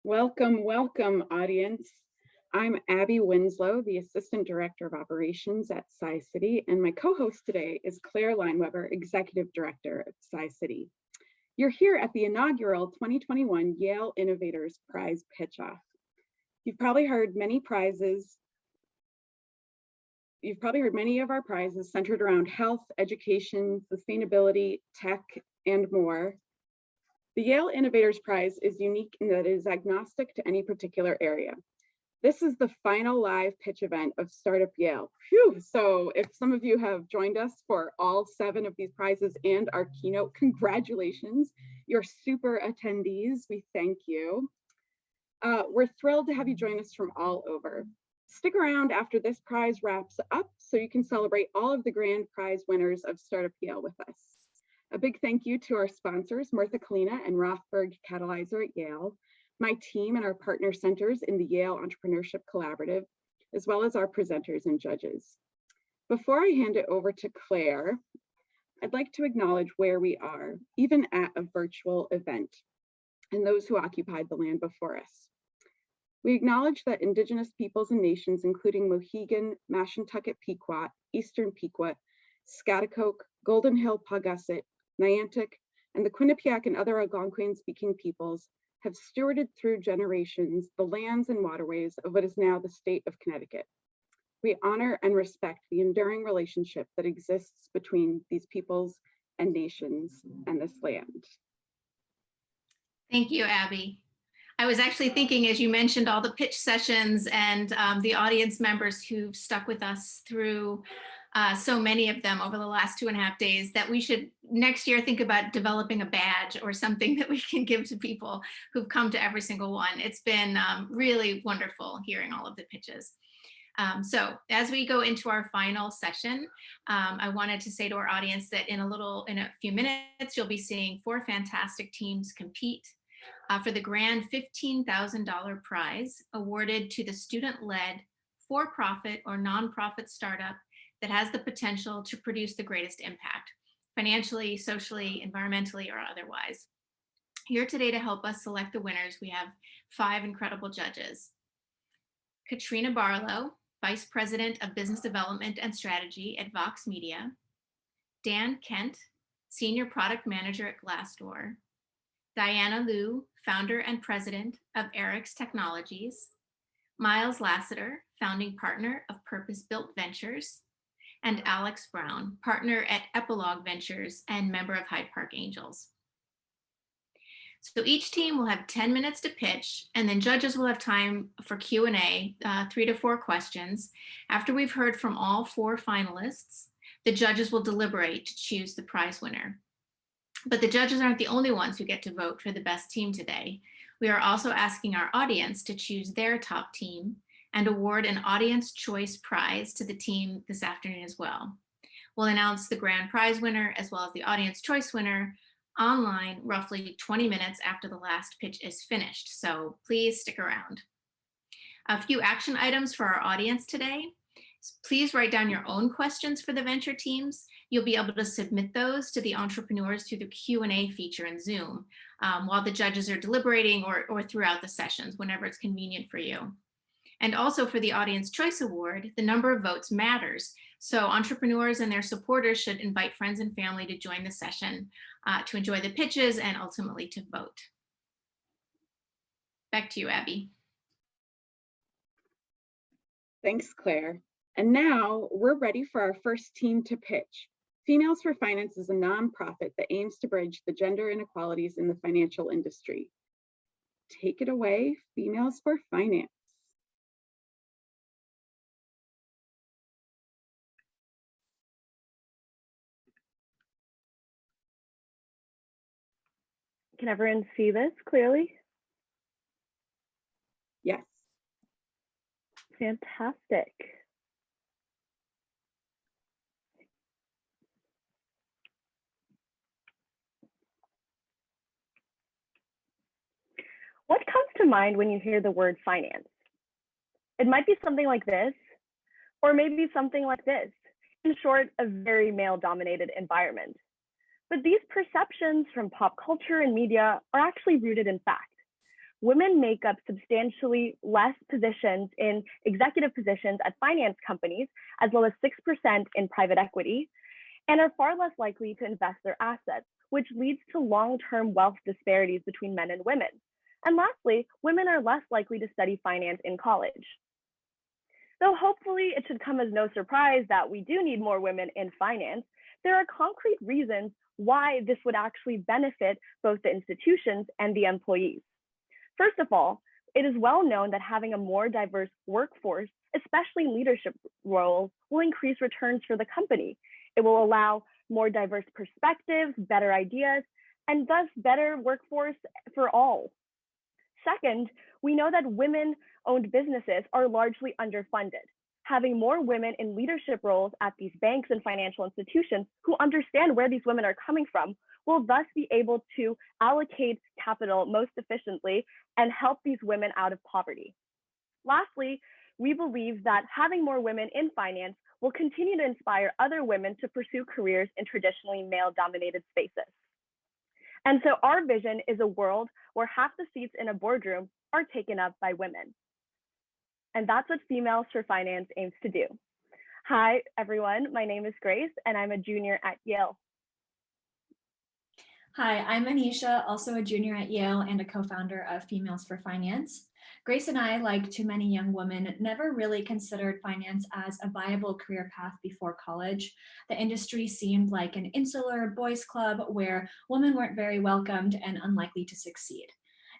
Welcome, welcome, audience. I'm Abby Winslow, the Assistant Director of Operations at Tsai CITY, and my co-host today is Claire Lineweber, Executive Director at Tsai CITY. You're here at the inaugural 2021 Yale Innovators Prize Pitch-Off. You've probably heard many of our prizes centered around health, education, sustainability, tech, and more. The Yale Innovators Prize is unique in that it is agnostic to any particular area. This is the final live pitch event of Startup Yale. Phew, so if some of you have joined us for all 7 of these prizes and our keynote, congratulations. You're super attendees, we thank you. We're thrilled to have you join us from all over. Stick around after this prize wraps up so you can celebrate all of the grand prize winners of Startup Yale with us. A big thank you to our sponsors, Martha Kalina and Rothberg Catalyzer at Yale, my team and our partner centers in the Yale Entrepreneurship Collaborative, as well as our presenters and judges. Before I hand it over to Claire, I'd like to acknowledge where we are, even at a virtual event, and those who occupied the land before us. We acknowledge that Indigenous peoples and nations, including Mohegan, Mashantucket Pequot, Eastern Pequot, Schaghticoke, Golden Hill Paugussett, Niantic, and the Quinnipiac and other Algonquin-speaking peoples have stewarded through generations the lands and waterways of what is now the state of Connecticut. We honor and respect the enduring relationship that exists between these peoples and nations and this land. Thank you, Abby. I was actually thinking, as you mentioned, all the pitch sessions and the audience members who've stuck with us through so many of them over the last 2.5 days, that we should next year think about developing a badge or something that we can give to people who've come to every single one. It's been really wonderful hearing all of the pitches. So as we go into our final session, I wanted to say to our audience that in a few minutes, you'll be seeing 4 fantastic teams compete for the grand $15,000 prize awarded to the student-led for-profit or nonprofit startup that has the potential to produce the greatest impact, financially, socially, environmentally, or otherwise. Here today to help us select the winners, we have 5 incredible judges. Katrina Barlow, Vice President of Business Development and Strategy at Vox Media. Dan Kent, Senior Product Manager at Glassdoor. Diana Liu, Founder and President of Eric's Technologies. Miles Lassiter, Founding Partner of Purpose Built Ventures. And Alex Brown, partner at Epilogue Ventures and member of Hyde Park Angels. So each team will have 10 minutes to pitch, and then judges will have time for Q&A, 3 to 4 questions. After we've heard from all 4 finalists, the judges will deliberate to choose the prize winner. But the judges aren't the only ones who get to vote for the best team today. We are also asking our audience to choose their top team and award an Audience Choice Prize to the team this afternoon as well. We'll announce the grand prize winner as well as the Audience Choice winner online roughly 20 minutes after the last pitch is finished, so please stick around. A few action items for our audience today. Please write down your own questions for the venture teams. You'll be able to submit those to the entrepreneurs through the Q&A feature in Zoom while the judges are deliberating or throughout the sessions, whenever it's convenient for you. And also for the Audience Choice Award, the number of votes matters. So entrepreneurs and their supporters should invite friends and family to join the session to enjoy the pitches and ultimately to vote. Back to you, Abby. Thanks, Claire. And now we're ready for our first team to pitch. Females for Finance is a nonprofit that aims to bridge the gender inequalities in the financial industry. Take it away, Females for Finance. Can everyone see this clearly? Yes. Fantastic. What comes to mind when you hear the word finance? It might be something like this, or maybe something like this. In short, a very male-dominated environment. But these perceptions from pop culture and media are actually rooted in fact. women make up substantially less positions in executive positions at finance companies, as low as 6% in private equity, and are far less likely to invest their assets, which leads to long-term wealth disparities between men and women. And lastly, women are less likely to study finance in college. Though hopefully it should come as no surprise that we do need more women in finance, there are concrete reasons why this would actually benefit both the institutions and the employees. First of all, it is well known that having a more diverse workforce, especially in leadership roles, will increase returns for the company. It will allow more diverse perspectives, better ideas, and thus better workforce for all. Second, we know that women-owned businesses are largely underfunded. Having more women in leadership roles at these banks and financial institutions who understand where these women are coming from will thus be able to allocate capital most efficiently and help these women out of poverty. Lastly, we believe that having more women in finance will continue to inspire other women to pursue careers in traditionally male-dominated spaces. And so our vision is a world where half the seats in a boardroom are taken up by women. And that's what Females for Finance aims to do. Hi, everyone. My name is Grace, and I'm a junior at Yale. Hi, I'm Anisha, also a junior at Yale and a co-founder of Females for Finance. Grace and I, like too many young women, never really considered finance as a viable career path before college. The industry seemed like an insular boys' club where women weren't very welcomed and unlikely to succeed.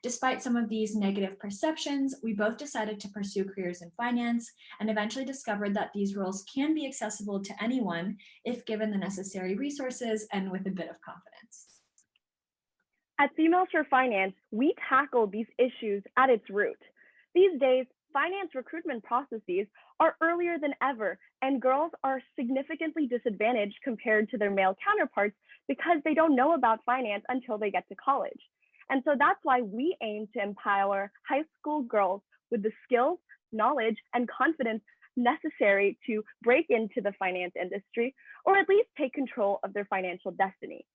Despite some of these negative perceptions, we both decided to pursue careers in finance and eventually discovered that these roles can be accessible to anyone if given the necessary resources and with a bit of confidence. At Females for Finance, we tackle these issues at its root. These days, finance recruitment processes are earlier than ever, and girls are significantly disadvantaged compared to their male counterparts because they don't know about finance until they get to college. And so that's why we aim to empower high school girls with the skills, knowledge, and confidence necessary to break into the finance industry, or at least take control of their financial destiny.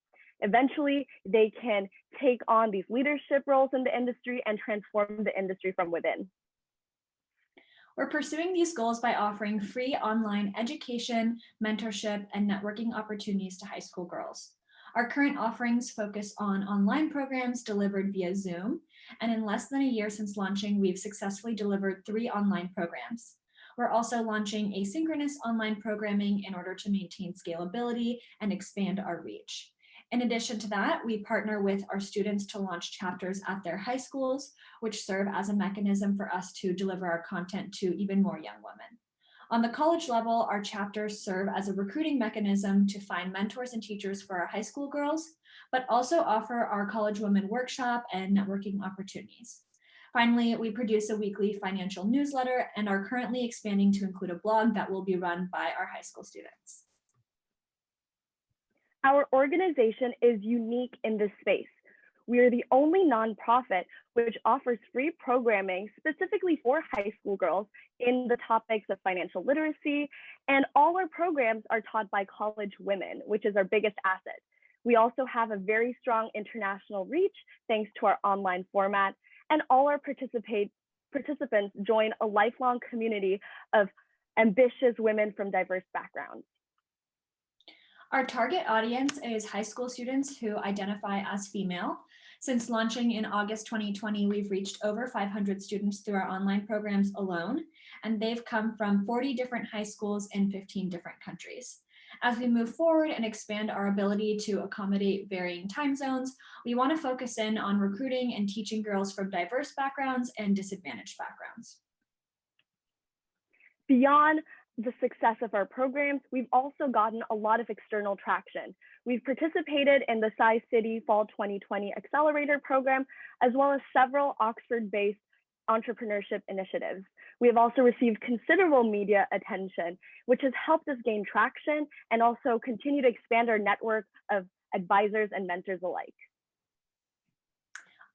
Eventually, they can take on these leadership roles in the industry and transform the industry from within. We're pursuing these goals by offering free online education, mentorship, and networking opportunities to high school girls. Our current offerings focus on online programs delivered via Zoom, and in less than a year since launching, we've successfully delivered 3 online programs. We're also launching asynchronous online programming in order to maintain scalability and expand our reach. In addition to that, we partner with our students to launch chapters at their high schools, which serve as a mechanism for us to deliver our content to even more young women. On the college level, our chapters serve as a recruiting mechanism to find mentors and teachers for our high school girls, but also offer our college women workshop and networking opportunities. Finally, we produce a weekly financial newsletter and are currently expanding to include a blog that will be run by our high school students. Our organization is unique in this space. We are the only nonprofit which offers free programming specifically for high school girls in the topics of financial literacy, and all our programs are taught by college women, which is our biggest asset. We also have a very strong international reach thanks to our online format, and all our participants join a lifelong community of ambitious women from diverse backgrounds. Our target audience is high school students who identify as female. Since launching in August 2020, we've reached over 500 students through our online programs alone, and they've come from 40 different high schools in 15 different countries. As we move forward and expand our ability to accommodate varying time zones, we want to focus in on recruiting and teaching girls from diverse backgrounds and disadvantaged backgrounds. Beyond the success of our programs, we've also gotten a lot of external traction. We've participated in the Tsai CITY Fall 2020 Accelerator program, as well as several Oxford-based entrepreneurship initiatives. We have also received considerable media attention, which has helped us gain traction and also continue to expand our network of advisors and mentors alike.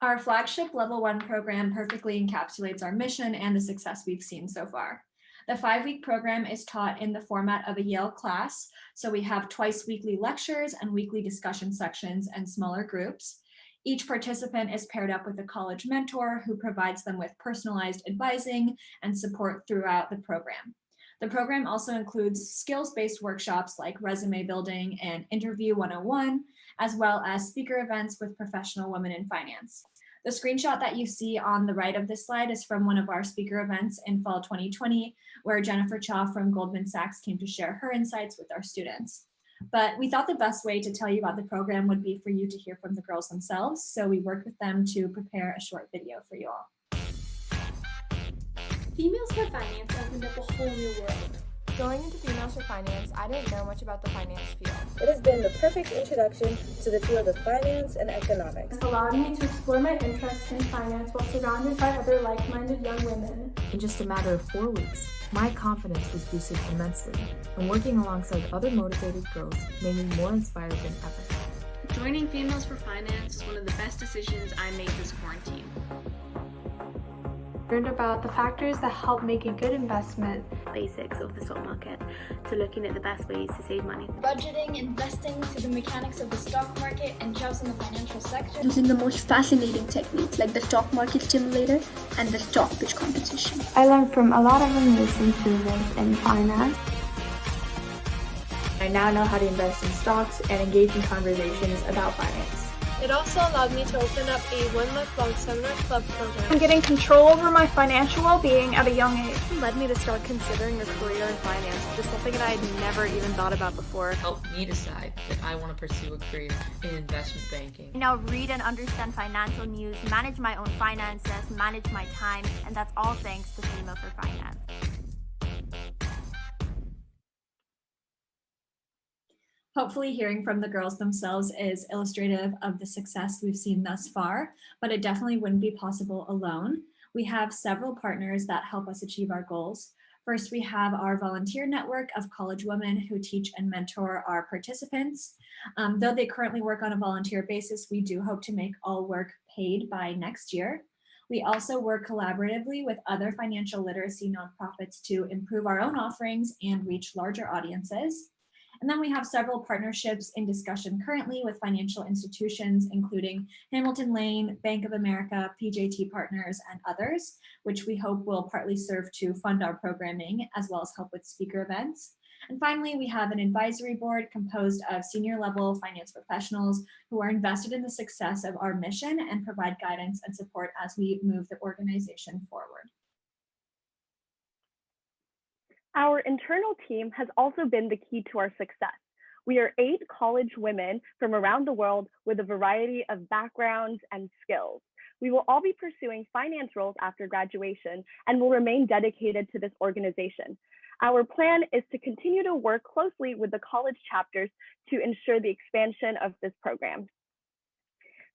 Our flagship Level 1 program perfectly encapsulates our mission and the success we've seen so far. The 5-week program is taught in the format of a Yale class, so we have twice weekly lectures and weekly discussion sections and smaller groups. Each participant is paired up with a college mentor who provides them with personalized advising and support throughout the program. The program also includes skills-based workshops like resume building and interview 101, as well as speaker events with professional women in finance. The screenshot that you see on the right of this slide is from one of our speaker events in fall 2020, where Jennifer Cha from Goldman Sachs came to share her insights with our students. But we thought the best way to tell you about the program would be for you to hear from the girls themselves, so we worked with them to prepare a short video for you all. Females for Finance opened up a whole new world. Going into Females for Finance, I didn't know much about the finance field. It has been the perfect introduction to the field of finance and economics. It's allowed me to explore my interests in finance while surrounded by other like-minded young women. In just a matter of 4 weeks, my confidence was boosted immensely, and working alongside other motivated girls made me more inspired than ever. Joining Females for Finance is one of the best decisions I made this quarantine. Learned about the factors that help make a good investment, basics of the stock market, to looking at the best ways to save money. Budgeting, investing, to the mechanics of the stock market and jobs in the financial sector. Using the most fascinating techniques like the stock market simulator and the stock pitch competition. I learned from a lot of amazing students in finance. I now know how to invest in stocks and engage in conversations about finance. It also allowed me to open up a one-month-long seminar club program. I'm getting control over my financial well-being at a young age. It led me to start considering a career in finance, which is something that I had never even thought about before. It helped me decide that I want to pursue a career in investment banking. I now read and understand financial news, manage my own finances, manage my time, and that's all thanks to Female for Finance. Hopefully hearing from the girls themselves is illustrative of the success we've seen thus far, but it definitely wouldn't be possible alone. We have several partners that help us achieve our goals. First, we have our volunteer network of college women who teach and mentor our participants. Though they currently work on a volunteer basis, we do hope to make all work paid by next year. We also work collaboratively with other financial literacy nonprofits to improve our own offerings and reach larger audiences. And then we have several partnerships in discussion currently with financial institutions, including Hamilton Lane, Bank of America, PJT Partners, and others, which we hope will partly serve to fund our programming as well as help with speaker events. And finally, we have an advisory board composed of senior level finance professionals who are invested in the success of our mission and provide guidance and support as we move the organization forward. Our internal team has also been the key to our success. We are 8 college women from around the world with a variety of backgrounds and skills. We will all be pursuing finance roles after graduation and will remain dedicated to this organization. Our plan is to continue to work closely with the college chapters to ensure the expansion of this program.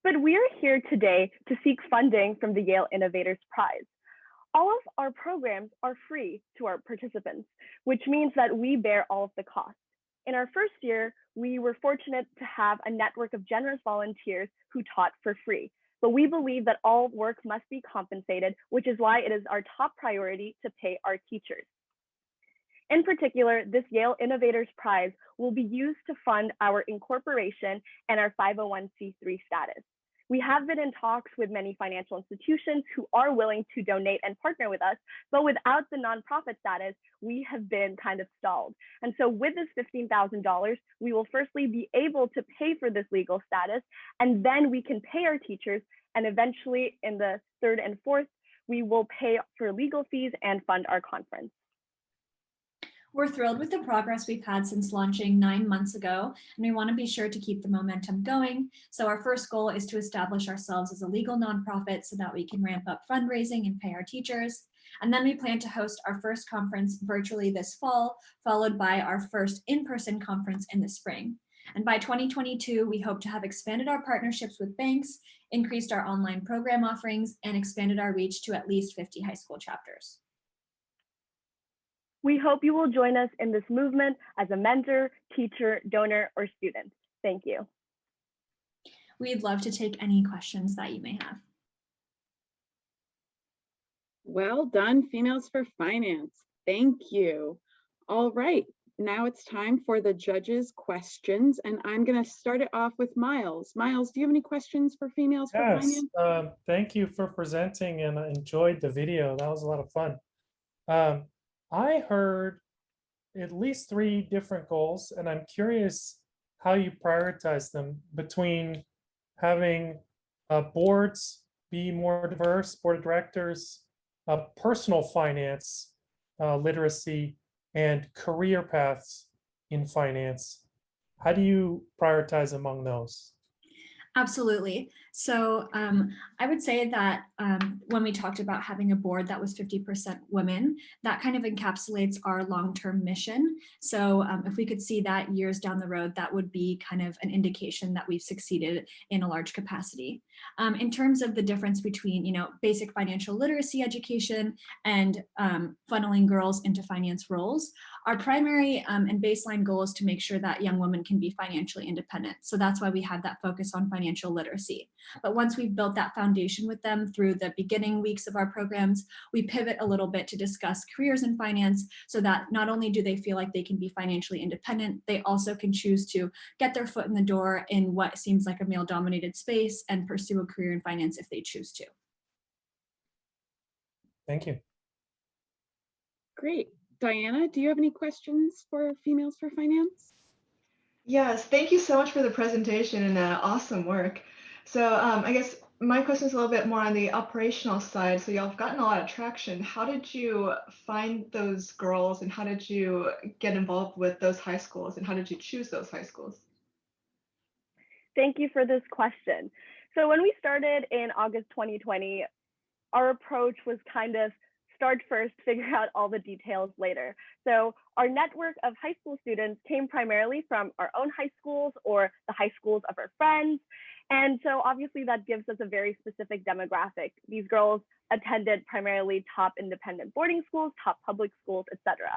But we're here today to seek funding from the Yale Innovators Prize. All of our programs are free to our participants, which means that we bear all of the costs. In our first year, we were fortunate to have a network of generous volunteers who taught for free, but we believe that all work must be compensated, which is why it is our top priority to pay our teachers. In particular, this Yale Innovators Prize will be used to fund our incorporation and our 501c3 status. We have been in talks with many financial institutions who are willing to donate and partner with us, but without the nonprofit status, we have been kind of stalled. And so with this $15,000, we will firstly be able to pay for this legal status, and then we can pay our teachers, and eventually in the 3rd and 4th, we will pay for legal fees and fund our conference. We're thrilled with the progress we've had since launching 9 months ago, and we want to be sure to keep the momentum going. So our first goal is to establish ourselves as a legal nonprofit so that we can ramp up fundraising and pay our teachers. And then we plan to host our first conference virtually this fall, followed by our first in-person conference in the spring. And by 2022, we hope to have expanded our partnerships with banks, increased our online program offerings, and expanded our reach to at least 50 high school chapters. We hope you will join us in this movement as a mentor, teacher, donor, or student. Thank you. We'd love to take any questions that you may have. Well done, Females for Finance. Thank you. All right, now it's time for the judges' questions, and I'm going to start it off with Miles. Miles, do you have any questions for Females for Yes, Finance? thank you for presenting, and I enjoyed the video. That was a lot of fun. I heard at least 3 different goals, and I'm curious how you prioritize them between having boards be more diverse, board of directors, personal finance literacy, and career paths in finance. How do you prioritize among those? Absolutely. So I would say that when we talked about having a board that was 50% women, that kind of encapsulates our long-term mission. So if we could see that years down the road, that would be kind of an indication that we've succeeded in a large capacity. In terms of the difference between, basic financial literacy education and funneling girls into finance roles, our primary and baseline goal is to make sure that young women can be financially independent. So that's why we have that focus on financial literacy. But once we've built that foundation with them through the beginning weeks of our programs, we pivot a little bit to discuss careers in finance so that not only do they feel like they can be financially independent, they also can choose to get their foot in the door in what seems like a male-dominated space and pursue a career in finance if they choose to. Thank you. Great. Diana, do you have any questions for Females for Finance? Yes, thank you so much for the presentation and awesome work. So I guess my question is a little bit more on the operational side. So y'all have gotten a lot of traction. How did you find those girls and how did you get involved with those high schools and how did you choose those high schools? Thank you for this question. So when we started in August 2020, our approach was kind of start first, figure out all the details later. So our network of high school students came primarily from our own high schools or the high schools of our friends. And so obviously that gives us a very specific demographic. These girls attended primarily top independent boarding schools, top public schools, etc.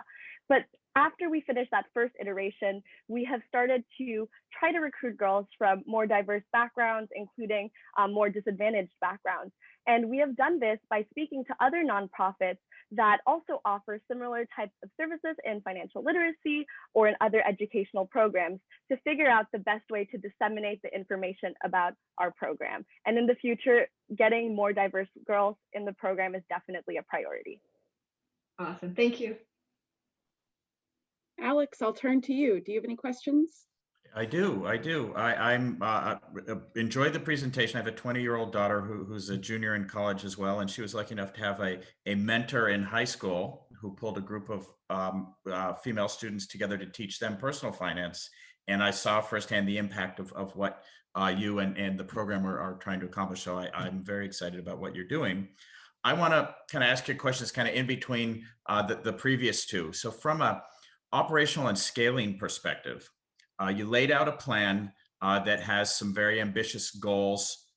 But after we finished that first iteration, we have started to try to recruit girls from more diverse backgrounds, including more disadvantaged backgrounds. And we have done this by speaking to other nonprofits that also offer similar types of services in financial literacy or in other educational programs to figure out the best way to disseminate the information about our program. And in the future, getting more diverse girls in the program is definitely a priority. Awesome, thank you. Alex, I'll turn to you. Do you have any questions? I do. I'm enjoyed the presentation. I have a 20-year-old daughter who's a junior in college as well, and she was lucky enough to have a mentor in high school who pulled a group of female students together to teach them personal finance. And I saw firsthand the impact of what you and the program are trying to accomplish. So I'm very excited about what you're doing. I want to kind of ask you questions kind of in between the previous two. So from a operational and scaling perspective, you laid out a plan that has some very ambitious goals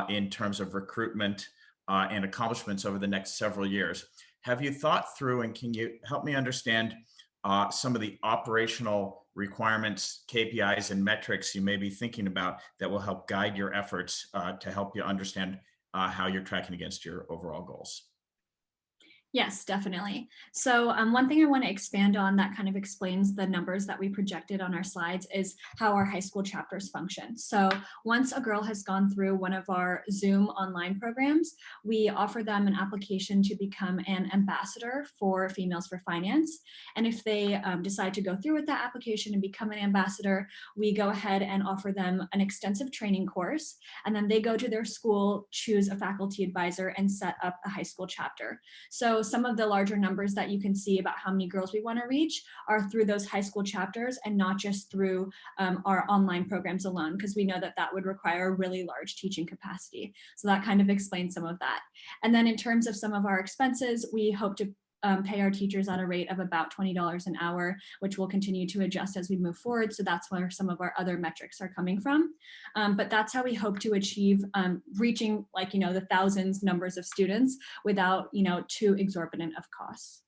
in terms of recruitment and accomplishments over the next several years. Have you thought through, and can you help me understand some of the operational requirements, KPIs, and metrics you may be thinking about that will help guide your efforts to help you understand how you're tracking against your overall goals? Yes, definitely. So one thing I want to expand on that kind of explains the numbers that we projected on our slides is how our high school chapters function. So once a girl has gone through one of our Zoom online programs, we offer them an application to become an ambassador for Females for Finance. And if they decide to go through with that application and become an ambassador, we go ahead and offer them an extensive training course. And then they go to their school, choose a faculty advisor, and set up a high school chapter. So some of the larger numbers that you can see about how many girls we want to reach are through those high school chapters and not just through our online programs alone, because we know that that would require a really large teaching capacity. So that kind of explains some of that. And then in terms of some of our expenses, we hope to pay our teachers at a rate of about $20 an hour, which will continue to adjust as we move forward. So that's where some of our other metrics are coming from. But that's how we hope to achieve reaching the thousands numbers of students without too exorbitant of costs.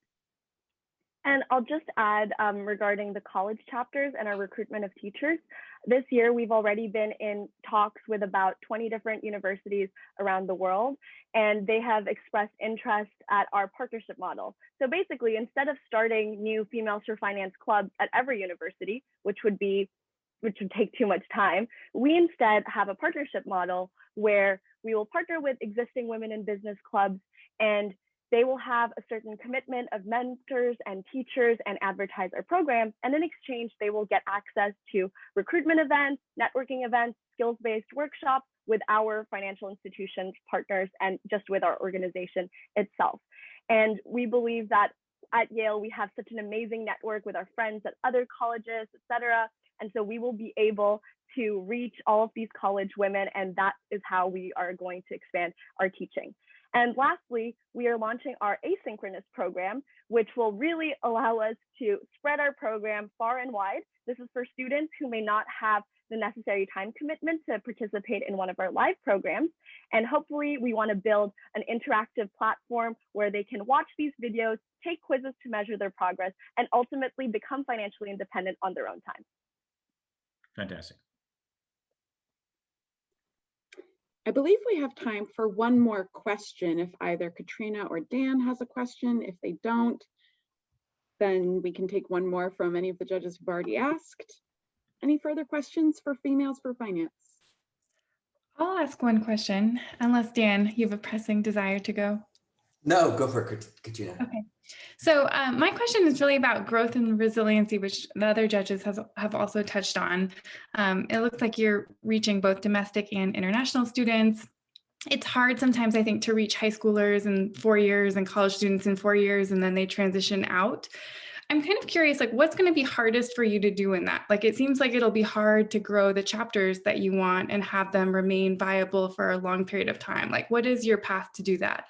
And I'll just add regarding the college chapters and our recruitment of teachers, This year, we've already been in talks with about 20 different universities around the world, and they have expressed interest at our partnership model. So basically, instead of starting new Females for Finance clubs at every university, which would take too much time, we instead have a partnership model where we will partner with existing women in business clubs, and they will have a certain commitment of mentors and teachers and advertise our programs. And in exchange, they will get access to recruitment events, networking events, skills-based workshops with our financial institutions partners and just with our organization itself. And we believe that at Yale, we have such an amazing network with our friends at other colleges, et cetera. And so we will be able to reach all of these college women, and that is how we are going to expand our teaching. And lastly, we are launching our asynchronous program, which will really allow us to spread our program far and wide. This is for students who may not have the necessary time commitment to participate in one of our live programs. And hopefully we want to build an interactive platform where they can watch these videos, take quizzes to measure their progress, and ultimately become financially independent on their own time. Fantastic. I believe we have time for one more question. If either Katrina or Dan has a question. If they don't, then we can take one more from any of the judges who've already asked. Any further questions for Females for Finance? I'll ask one question, unless Dan, you have a pressing desire to go. No, go for it, Katrina. Okay. So my question is really about growth and resiliency, which the other judges have also touched on. It looks like you're reaching both domestic and international students. It's hard sometimes, I think, to reach high schoolers in 4 years and college students in 4 years, and then they transition out. I'm kind of curious, like, what's going to be hardest for you to do in that? Like, it seems like it'll be hard to grow the chapters that you want and have them remain viable for a long period of time. Like, what is your path to do that?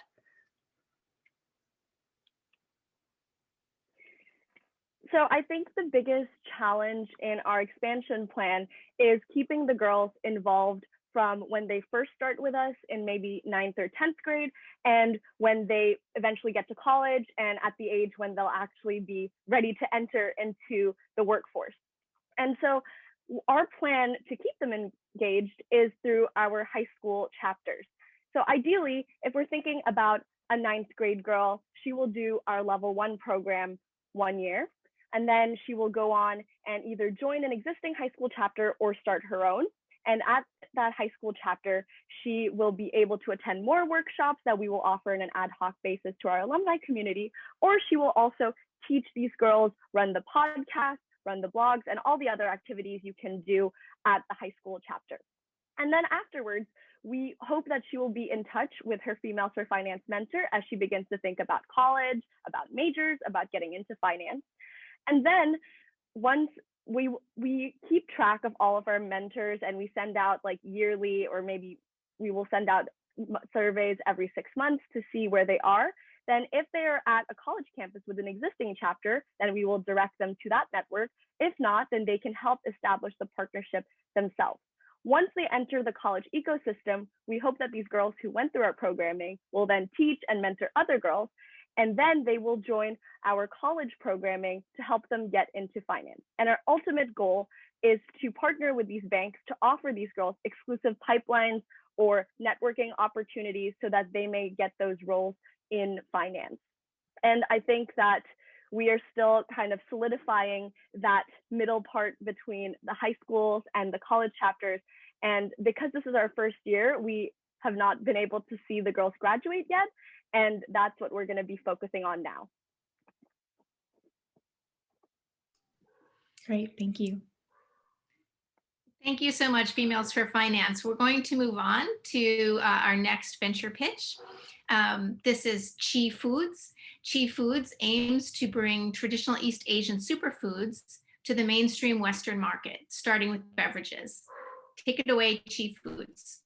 So I think the biggest challenge in our expansion plan is keeping the girls involved from when they first start with us in maybe 9th or 10th grade, and when they eventually get to college and at the age when they'll actually be ready to enter into the workforce. And so our plan to keep them engaged is through our high school chapters. So ideally, if we're thinking about a 9th grade girl, she will do our level 1 program 1 year. And then she will go on and either join an existing high school chapter or start her own. And at that high school chapter, she will be able to attend more workshops that we will offer in an ad hoc basis to our alumni community, or she will also teach these girls, run the podcast, run the blogs, and all the other activities you can do at the high school chapter. And then afterwards, we hope that she will be in touch with her Females for Finance mentor as she begins to think about college, about majors, about getting into finance. And then once we keep track of all of our mentors, and we send out like yearly, or maybe we will send out surveys every 6 months to see where they are. Then if they are at a college campus with an existing chapter, then we will direct them to that network. If not, then they can help establish the partnership themselves. Once they enter the college ecosystem, we hope that these girls who went through our programming will then teach and mentor other girls, and then they will join our college programming to help them get into finance. And our ultimate goal is to partner with these banks to offer these girls exclusive pipelines or networking opportunities so that they may get those roles in finance. And I think that we are still kind of solidifying that middle part between the high schools and the college chapters. And because this is our first year, we have not been able to see the girls graduate yet. And that's what we're going to be focusing on now. Great, thank you. Thank you so much, Females for Finance. We're going to move on to our next venture pitch. This is Chi Foods. Chi Foods aims to bring traditional East Asian superfoods to the mainstream Western market, starting with beverages. Take it away, Chi Foods.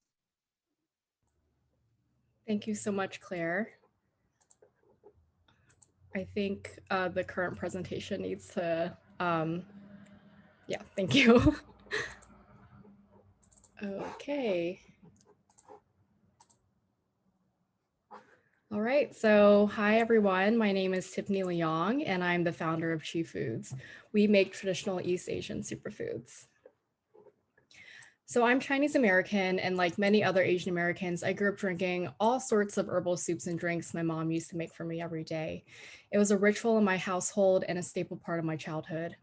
Thank you so much, Claire. I think the current presentation needs to, yeah, thank you. Okay. All right, so hi everyone, my name is Tiffany Leong and I'm the founder of Chi Foods. We make traditional East Asian superfoods. So I'm Chinese American, and like many other Asian Americans, I grew up drinking all sorts of herbal soups and drinks my mom used to make for me every day. It was a ritual in my household and a staple part of my childhood.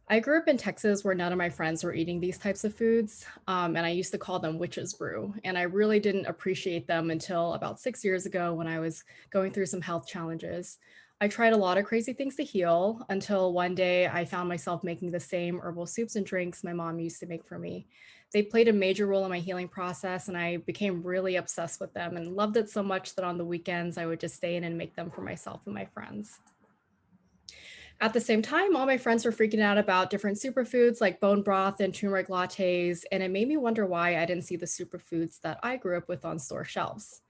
I grew up in Texas where none of my friends were eating these types of foods, and I used to call them witch's brew. And I really didn't appreciate them until about 6 years ago when I was going through some health challenges. I tried a lot of crazy things to heal until one day I found myself making the same herbal soups and drinks my mom used to make for me. They played a major role in my healing process, and I became really obsessed with them and loved it so much that on the weekends I would just stay in and make them for myself and my friends. At the same time, all my friends were freaking out about different superfoods like bone broth and turmeric lattes, and it made me wonder why I didn't see the superfoods that I grew up with on store shelves.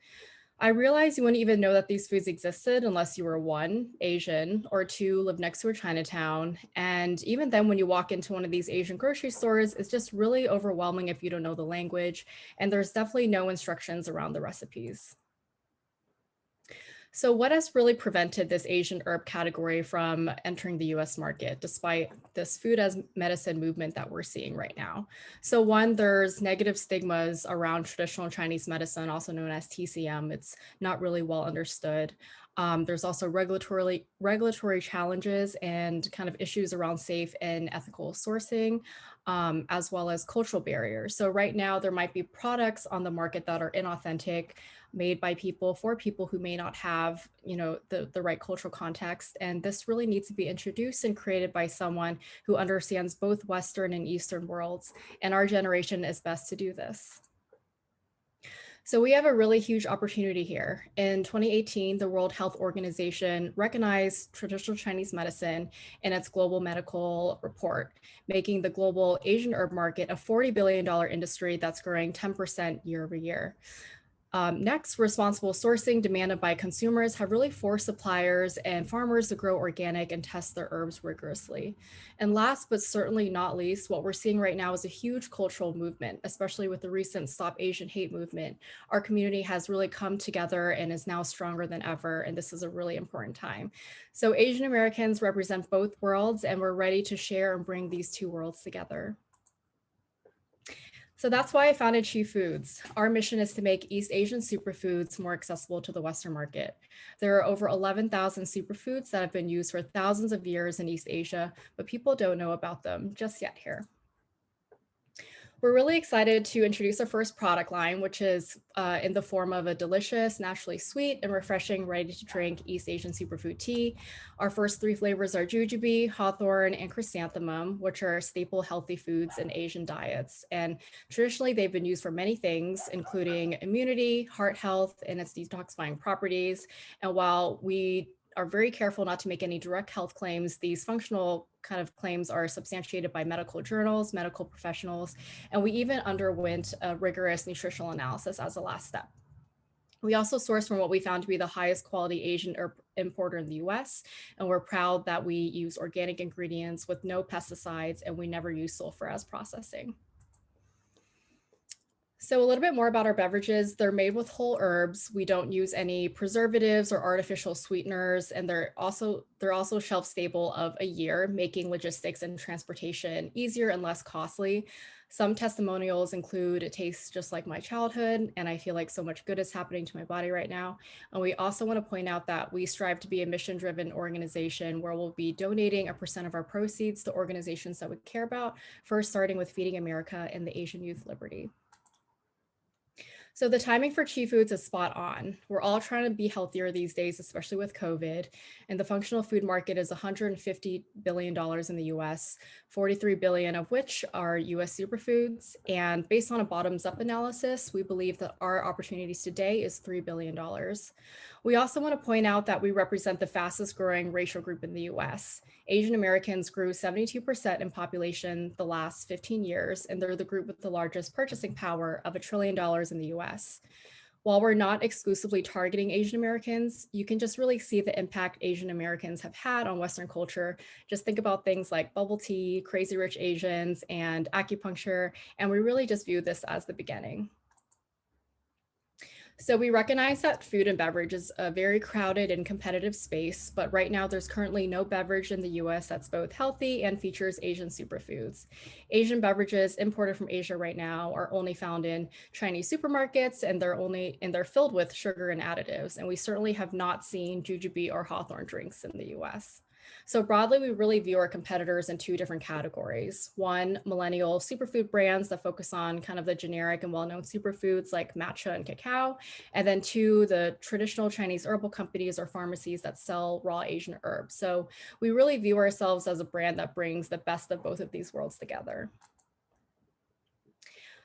I realized you wouldn't even know that these foods existed unless you were one, Asian, or two, lived next to a Chinatown. And even then, when you walk into one of these Asian grocery stores, it's just really overwhelming if you don't know the language, and there's definitely no instructions around the recipes. So what has really prevented this Asian herb category from entering the US market, despite this food as medicine movement that we're seeing right now? So one, there's negative stigmas around traditional Chinese medicine, also known as TCM. It's not really well understood. There's also regulatory challenges and kind of issues around safe and ethical sourcing, as well as cultural barriers. So right now there might be products on the market that are inauthentic, made by people for people who may not have, the right cultural context. And this really needs to be introduced and created by someone who understands both Western and Eastern worlds. And our generation is best to do this. So we have a really huge opportunity here. In 2018, the World Health Organization recognized traditional Chinese medicine in its global medical report, making the global Asian herb market a $40 billion industry that's growing 10% year over year. Next, responsible sourcing demanded by consumers have really forced suppliers and farmers to grow organic and test their herbs rigorously. And last, but certainly not least, what we're seeing right now is a huge cultural movement, especially with the recent Stop Asian Hate movement. Our community has really come together and is now stronger than ever, and this is a really important time. So Asian Americans represent both worlds, and we're ready to share and bring these two worlds together. So that's why I founded Chi Foods. Our mission is to make East Asian superfoods more accessible to the Western market. There are over 11,000 superfoods that have been used for thousands of years in East Asia, but people don't know about them just yet here. We're really excited to introduce our first product line, which is in the form of a delicious, naturally sweet and refreshing, ready to drink East Asian superfood tea. Our first three flavors are jujube, hawthorn, and chrysanthemum, which are staple healthy foods in Asian diets. And traditionally, they've been used for many things, including immunity, heart health, and its detoxifying properties. And while we are very careful not to make any direct health claims, these functional kind of claims are substantiated by medical journals, medical professionals, and we even underwent a rigorous nutritional analysis as a last step. We also source from what we found to be the highest quality Asian herb importer in the US, and we're proud that we use organic ingredients with no pesticides, and we never use sulfur as processing. So a little bit more about our beverages. They're made with whole herbs. We don't use any preservatives or artificial sweeteners, and they're also shelf stable of a year, making logistics and transportation easier and less costly. Some testimonials include, it tastes just like my childhood, and I feel like so much good is happening to my body right now. And we also want to point out that we strive to be a mission-driven organization where we'll be donating 1% of our proceeds to organizations that we care about, first starting with Feeding America and the Asian Youth Liberty. So the timing for Chi Foods is spot on. We're all trying to be healthier these days, especially with COVID. And the functional food market is $150 billion in the US, 43 billion of which are US superfoods. And based on a bottoms-up analysis, we believe that our opportunities today is $3 billion. We also want to point out that we represent the fastest growing racial group in the US. Asian Americans grew 72% in population the last 15 years, and they're the group with the largest purchasing power of $1 trillion in the US. While we're not exclusively targeting Asian Americans, you can just really see the impact Asian Americans have had on Western culture. Just think about things like bubble tea, Crazy Rich Asians, and acupuncture, and we really just view this as the beginning. So we recognize that food and beverage is a very crowded and competitive space, but right now there's currently no beverage in the US that's both healthy and features Asian superfoods. Asian beverages imported from Asia right now are only found in Chinese supermarkets, and they're filled with sugar and additives. And we certainly have not seen jujube or hawthorn drinks in the US. So broadly, we really view our competitors in two different categories. One, millennial superfood brands that focus on kind of the generic and well-known superfoods like matcha and cacao. And then two, the traditional Chinese herbal companies or pharmacies that sell raw Asian herbs. So we really view ourselves as a brand that brings the best of both of these worlds together.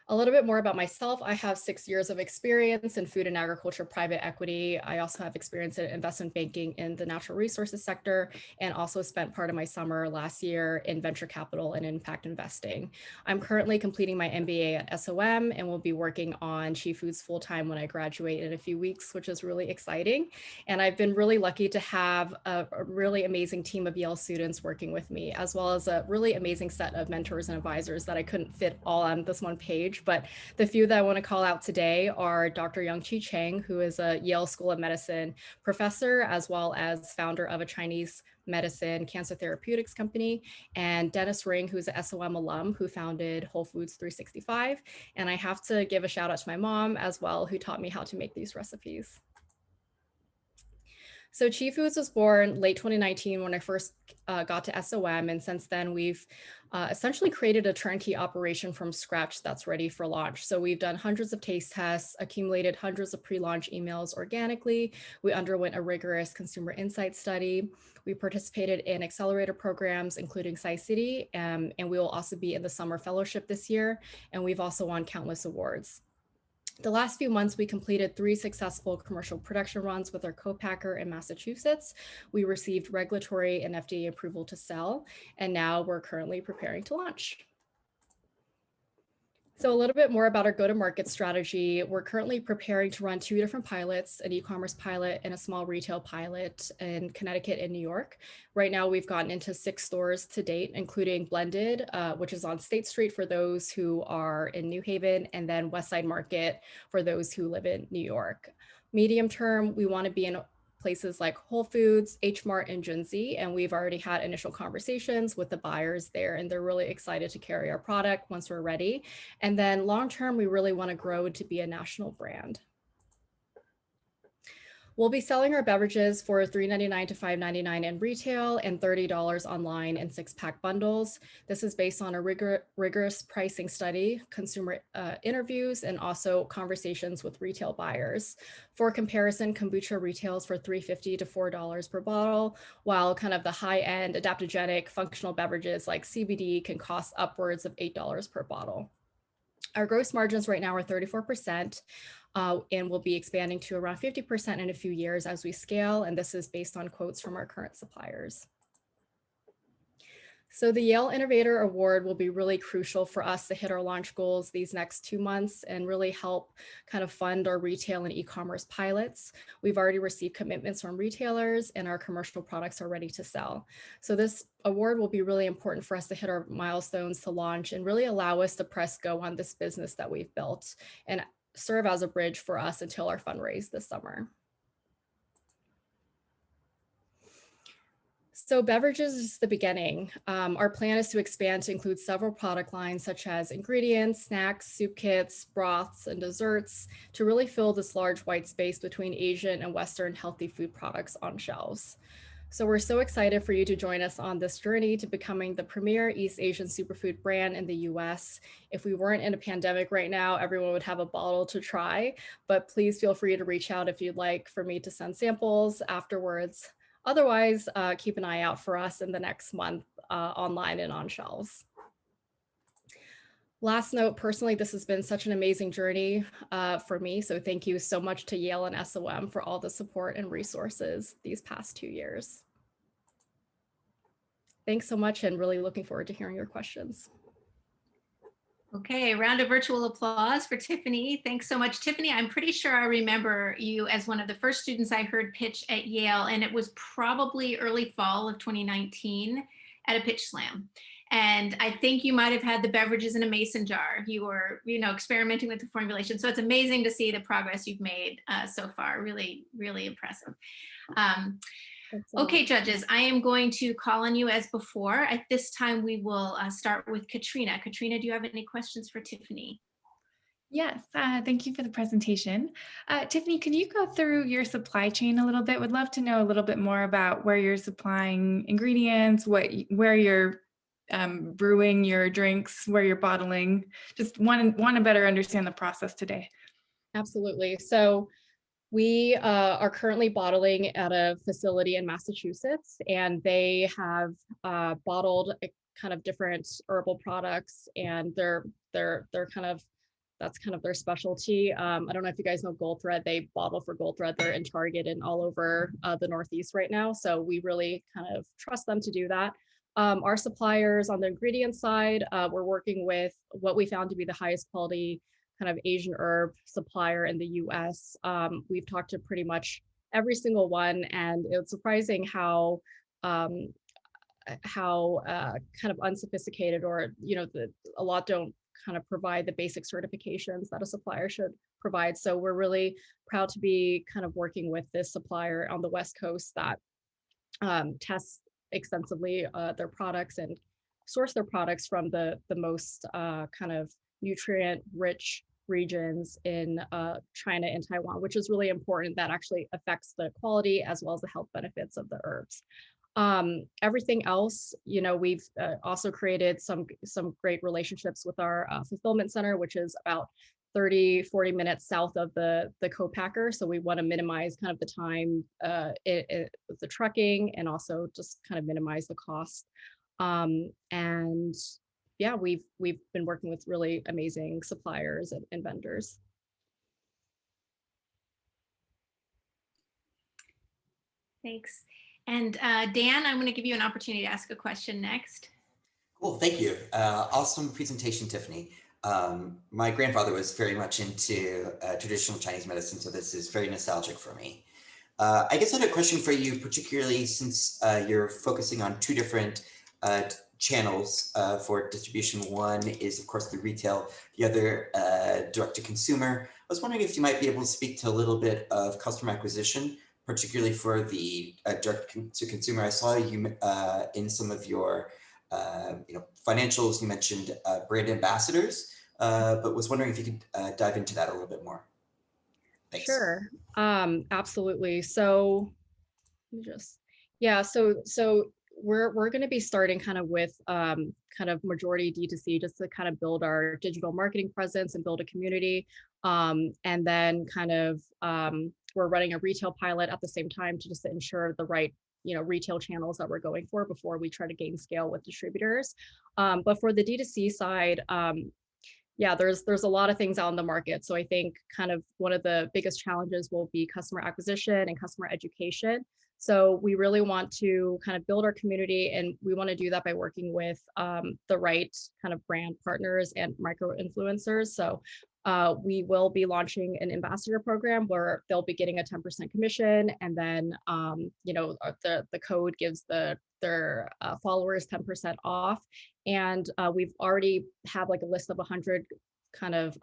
A little bit more about myself. I have 6 years of experience in food and agriculture private equity. I also have experience in investment banking in the natural resources sector, and also spent part of my summer last year in venture capital and impact investing. I'm currently completing my MBA at SOM and will be working on Chi Foods full-time when I graduate in a few weeks, which is really exciting. And I've been really lucky to have a really amazing team of Yale students working with me, as well as a really amazing set of mentors and advisors that I couldn't fit all on this one page. But the few that I want to call out today are Dr. Young-Chi Chang, who is a Yale School of Medicine professor, as well as founder of a Chinese medicine cancer therapeutics company, and Dennis Ring, who's an SOM alum who founded Whole Foods 365. And I have to give a shout out to my mom as well, who taught me how to make these recipes. So Chi Foods was born late 2019 when I first got to SOM, and since then we've essentially created a turnkey operation from scratch that's ready for launch. So we've done hundreds of taste tests, accumulated hundreds of pre-launch emails organically. We underwent a rigorous consumer insight study. We participated in accelerator programs, including Tsai CITY, and we will also be in the summer fellowship this year. And we've also won countless awards. The last few months, we completed 3 successful commercial production runs with our co-packer in Massachusetts. We received regulatory and FDA approval to sell, and now we're currently preparing to launch. So a little bit more about our go-to-market strategy. We're currently preparing to run 2 different pilots, an e-commerce pilot and a small retail pilot in Connecticut and New York. Right now, we've gotten into 6 stores to date, including Blended, which is on State Street for those who are in New Haven, and then Westside Market for those who live in New York. Medium term, we want to be in places like Whole Foods, H Mart, and Junzi, and we've already had initial conversations with the buyers there, and they're really excited to carry our product once we're ready. And then long term, we really want to grow to be a national brand. We'll be selling our beverages for $3.99 to $5.99 in retail and $30 online in 6-pack bundles. This is based on a rigorous pricing study, consumer interviews, and also conversations with retail buyers. For comparison, kombucha retails for $3.50 to $4 per bottle, while kind of the high-end adaptogenic functional beverages like CBD can cost upwards of $8 per bottle. Our gross margins right now are 34%. And we'll be expanding to around 50% in a few years as we scale, and this is based on quotes from our current suppliers. So the Yale Innovator Award will be really crucial for us to hit our launch goals these next 2 months and really help kind of fund our retail and e-commerce pilots. We've already received commitments from retailers, and our commercial products are ready to sell. So this award will be really important for us to hit our milestones to launch and really allow us to press go on this business that we've built and serve as a bridge for us until our fundraise this summer. So beverages is the beginning. Our plan is to expand to include several product lines such as ingredients, snacks, soup kits, broths, and desserts to really fill this large white space between Asian and Western healthy food products on shelves. So we're so excited for you to join us on this journey to becoming the premier East Asian superfood brand in the US. If we weren't in a pandemic right now, everyone would have a bottle to try, but please feel free to reach out if you'd like for me to send samples afterwards. Otherwise, keep an eye out for us in the next month online and on shelves. Last note, personally, this has been such an amazing journey for me. So thank you so much to Yale and SOM for all the support and resources these past 2 years. Thanks so much, and really looking forward to hearing your questions. Okay, a round of virtual applause for Tiffany. Thanks so much, Tiffany. I'm pretty sure I remember you as one of the first students I heard pitch at Yale, and it was probably early fall of 2019 at a pitch slam. And I think you might have had the beverages in a mason jar. You were, experimenting with the formulation. So it's amazing to see the progress you've made so far. Really, really impressive. Okay, judges, I am going to call on you as before. At this time, we will start with Katrina. Katrina, do you have any questions for Tiffany? Yes, thank you for the presentation. Tiffany, can you go through your supply chain a little bit? Would love to know a little bit more about where you're supplying ingredients, where you're brewing your drinks, where you're bottling. Just want to better understand the process today. Absolutely. So we are currently bottling at a facility in Massachusetts, and they have bottled kind of different herbal products, and they're kind of, that's kind of their specialty. I don't know if you guys know Gold Thread. They bottle for Gold Thread. They're in Target and all over the Northeast right now. So we really kind of trust them to do that. Our suppliers on the ingredient side, we're working with what we found to be the highest quality kind of Asian herb supplier in the US. We've talked to pretty much every single one, and it's surprising how kind of unsophisticated, or a lot don't kind of provide the basic certifications that a supplier should provide. So we're really proud to be kind of working with this supplier on the West Coast that tests extensively their products and source their products from the most kind of nutrient-rich regions in China and Taiwan, which is really important. That actually affects the quality as well as the health benefits of the herbs. Everything else, we've also created some great relationships with our fulfillment center, which is about 30-40 minutes south of the co-packer. So we want to minimize kind of the time with the trucking, and also just kind of minimize the cost. And yeah, we've been working with really amazing suppliers and vendors. Thanks. And Dan, I'm going to give you an opportunity to ask a question next. Cool, thank you. Awesome presentation, Tiffany. My grandfather was very much into traditional Chinese medicine, so this is very nostalgic for me. I guess I had a question for you, particularly since you're focusing on two different channels for distribution. One is, of course, the retail, the other direct to consumer. I was wondering if you might be able to speak to a little bit of customer acquisition, particularly for the direct to consumer. I saw you in some of your financials, you mentioned brand ambassadors, but was wondering if you could dive into that a little bit more. Thanks. Sure, absolutely. So we're going to be starting kind of with kind of majority D2C, just to kind of build our digital marketing presence and build a community. And then kind of we're running a retail pilot at the same time to just ensure the right retail channels that we're going for before we try to gain scale with distributors. But for the D2C side, yeah, there's a lot of things out in the market. So I think kind of one of the biggest challenges will be customer acquisition and customer education. So we really want to kind of build our community, and we want to do that by working with the right kind of brand partners and micro influencers. So we will be launching an ambassador program where they'll be getting a 10% commission, and then the code gives their followers 10% off. And we've already have like a list of 100 kind of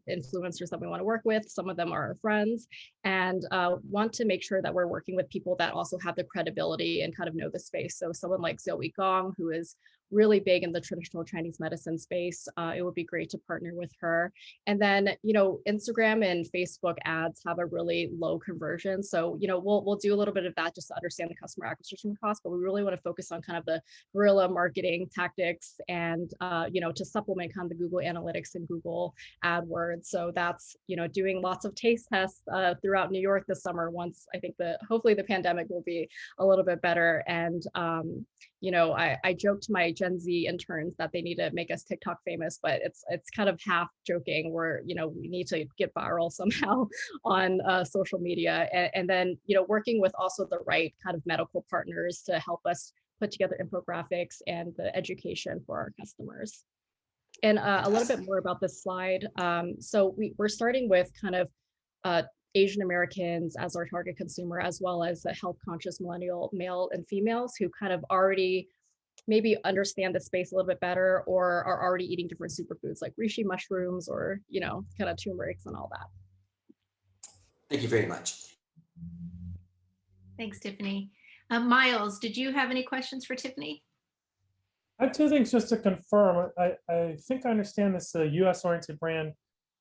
influencers that we want to work with. Some of them are our friends, and want to make sure that we're working with people that also have the credibility and kind of know the space. So someone like Zoe Gong, who is really big in the traditional Chinese medicine space, it would be great to partner with her. And then, Instagram and Facebook ads have a really low conversion. So, we'll do a little bit of that just to understand the customer acquisition cost, but we really want to focus on kind of the guerrilla marketing tactics and, to supplement kind of the Google Analytics and Google AdWords. So that's, doing lots of taste tests throughout New York this summer, once I think hopefully the pandemic will be a little bit better. And, I joked to my Gen Z interns that they need to make us TikTok famous, but it's kind of half joking, where, we need to get viral somehow on social media. And then, working with also the right kind of medical partners to help us put together infographics and the education for our customers. And a little bit more about this slide. So we're starting with kind of Asian Americans as our target consumer, as well as the health conscious millennial male and females who kind of already maybe understand the space a little bit better or are already eating different superfoods like reishi mushrooms or, kind of turmerics and all that. Thank you very much. Thanks, Tiffany. Miles, did you have any questions for Tiffany? I have two things just to confirm. I think I understand this US oriented brand.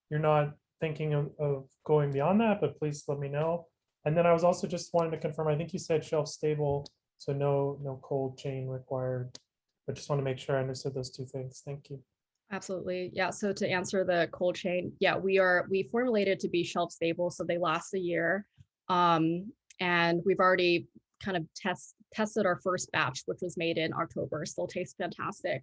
You're not thinking of going beyond that, but please let me know. And then I was also just wanting to confirm, I think you said shelf stable, so no cold chain required. But just want to make sure I understood those two things. Thank you. Absolutely. Yeah. So to answer the cold chain, yeah, we formulated to be shelf stable, so they last a year. And we've already kind of tested our first batch, which was made in October. Still tastes fantastic.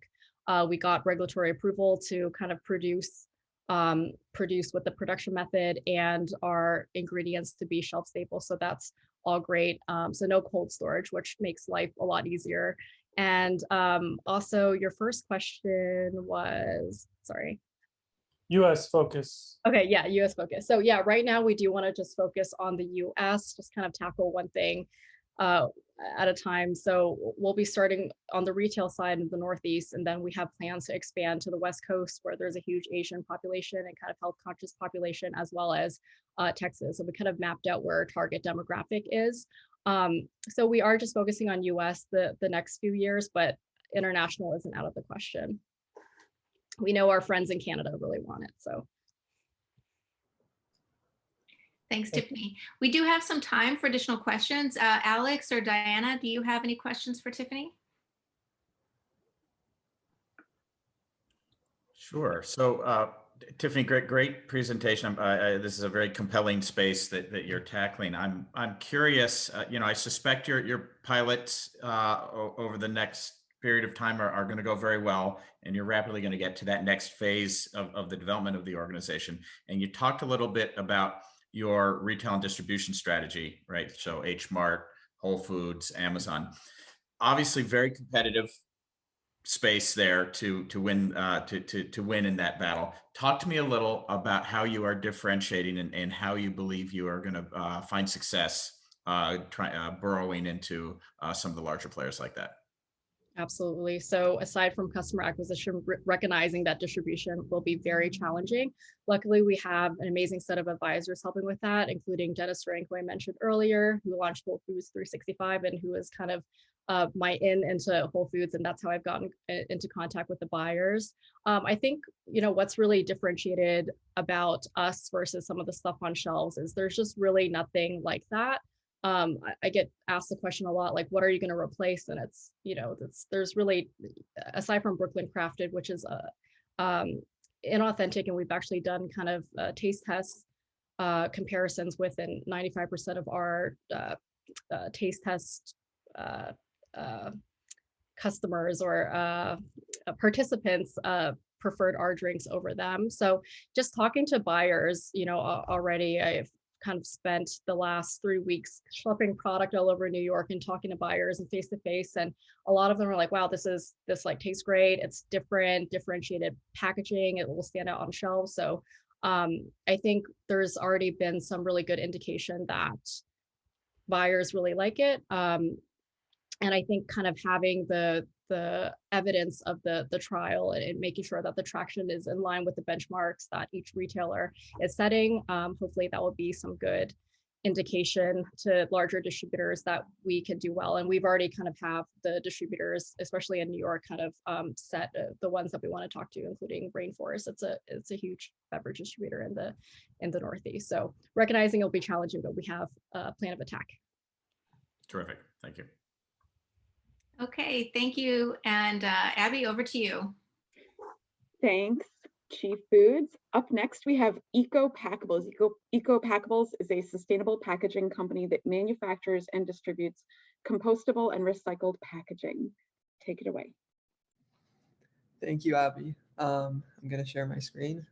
We got regulatory approval to kind of produce with the production method and our ingredients to be shelf stable. So that's all great. So no cold storage, which makes life a lot easier. And also your first question was, sorry. US focus. Okay, yeah, US focus. So yeah, right now we do want to just focus on the US, just kind of tackle one thing at a time. So we'll be starting on the retail side in the Northeast, and then we have plans to expand to the West Coast where there's a huge Asian population and kind of health conscious population, as well as Texas. So we kind of mapped out where our target demographic is. So we are just focusing on US the next few years, but international isn't out of the question. We know our friends in Canada really want it, so. Thanks, Tiffany. We do have some time for additional questions. Alex or Diana, do you have any questions for Tiffany? Sure. So Tiffany, great presentation. This is a very compelling space that you're tackling. I'm curious. I suspect your pilots over the next period of time are going to go very well, and you're rapidly going to get to that next phase of the development of the organization. And you talked a little bit about your retail and distribution strategy, right? So H Mart, Whole Foods, Amazon, obviously very competitive space there to win to win in that battle. Talk to me a little about how you are differentiating and how you believe you are going to find success burrowing into some of the larger players like that. Absolutely. So aside from customer acquisition, recognizing that distribution will be very challenging. Luckily, we have an amazing set of advisors helping with that, including Dennis Rank, who I mentioned earlier, who launched Whole Foods 365 and who is kind of my into Whole Foods, and that's how I've gotten into contact with the buyers. I think, what's really differentiated about us versus some of the stuff on shelves is there's just really nothing like that. I get asked the question a lot, like, what are you going to replace? And it's, there's really, aside from Brooklyn Crafted, which is inauthentic, and we've actually done kind of taste tests comparisons within 95% of our taste test customers or participants preferred our drinks over them. So just talking to buyers, already I've kind of spent the last 3 weeks schlepping product all over New York and talking to buyers and face to face. And a lot of them are like, wow, this like tastes great. It's differentiated packaging. It will stand out on shelves. So I think there's already been some really good indication that buyers really like it. And I think kind of having the evidence of the trial and making sure that the traction is in line with the benchmarks that each retailer is setting. Hopefully that will be some good indication to larger distributors that we can do well. And we've already kind of have the distributors, especially in New York, kind of set the ones that we want to talk to, including Rainforest. It's a huge beverage distributor in the Northeast. So recognizing it'll be challenging, but we have a plan of attack. Terrific. Thank you. Okay, thank you. And Abby, over to you. Thanks, Chief Foods. Up next, we have Eco Packables. Eco Packables is a sustainable packaging company that manufactures and distributes compostable and recycled packaging. Take it away. Thank you, Abby. I'm going to share my screen.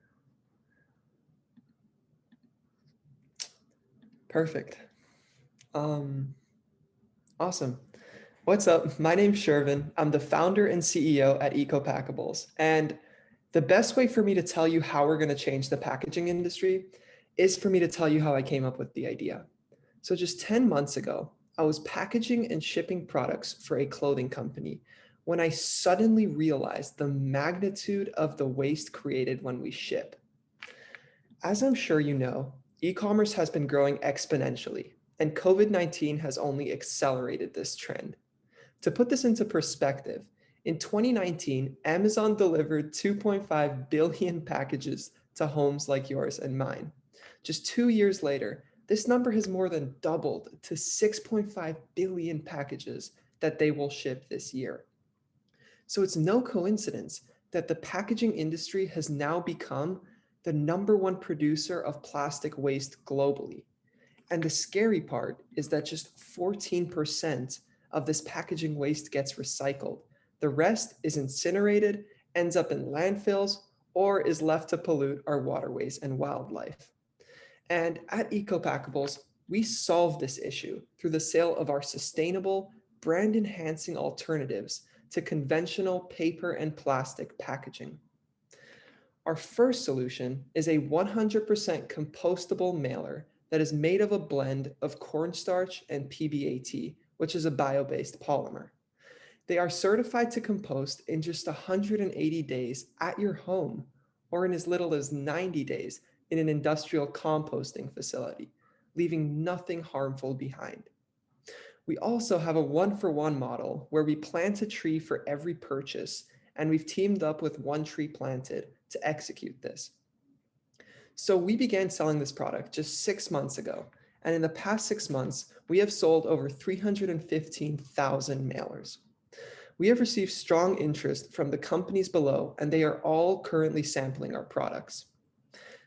Perfect. Awesome. What's up? My name's Shervin. I'm the founder and CEO at Eco Packables. And the best way for me to tell you how we're going to change the packaging industry is for me to tell you how I came up with the idea. So just 10 months ago, I was packaging and shipping products for a clothing company when I suddenly realized the magnitude of the waste created when we ship. As I'm sure you know, e-commerce has been growing exponentially, and COVID-19 has only accelerated this trend. To put this into perspective, in 2019, Amazon delivered 2.5 billion packages to homes like yours and mine. Just 2 years later, this number has more than doubled to 6.5 billion packages that they will ship this year. So it's no coincidence that the packaging industry has now become the #1 producer of plastic waste globally. And the scary part is that just 14% of this packaging waste gets recycled. The rest is incinerated, ends up in landfills, or is left to pollute our waterways and wildlife. And at EcoPackables, we solve this issue through the sale of our sustainable, brand-enhancing alternatives to conventional paper and plastic packaging. Our first solution is a 100% compostable mailer that is made of a blend of cornstarch and PBAT, which is a bio-based polymer. They are certified to compost in just 180 days at your home, or in as little as 90 days in an industrial composting facility, leaving nothing harmful behind. We also have a 1-for-1 model where we plant a tree for every purchase, and we've teamed up with One Tree Planted to execute this. So we began selling this product just 6 months ago, and in the past 6 months, we have sold over 315,000 mailers. We have received strong interest from the companies below, and they are all currently sampling our products.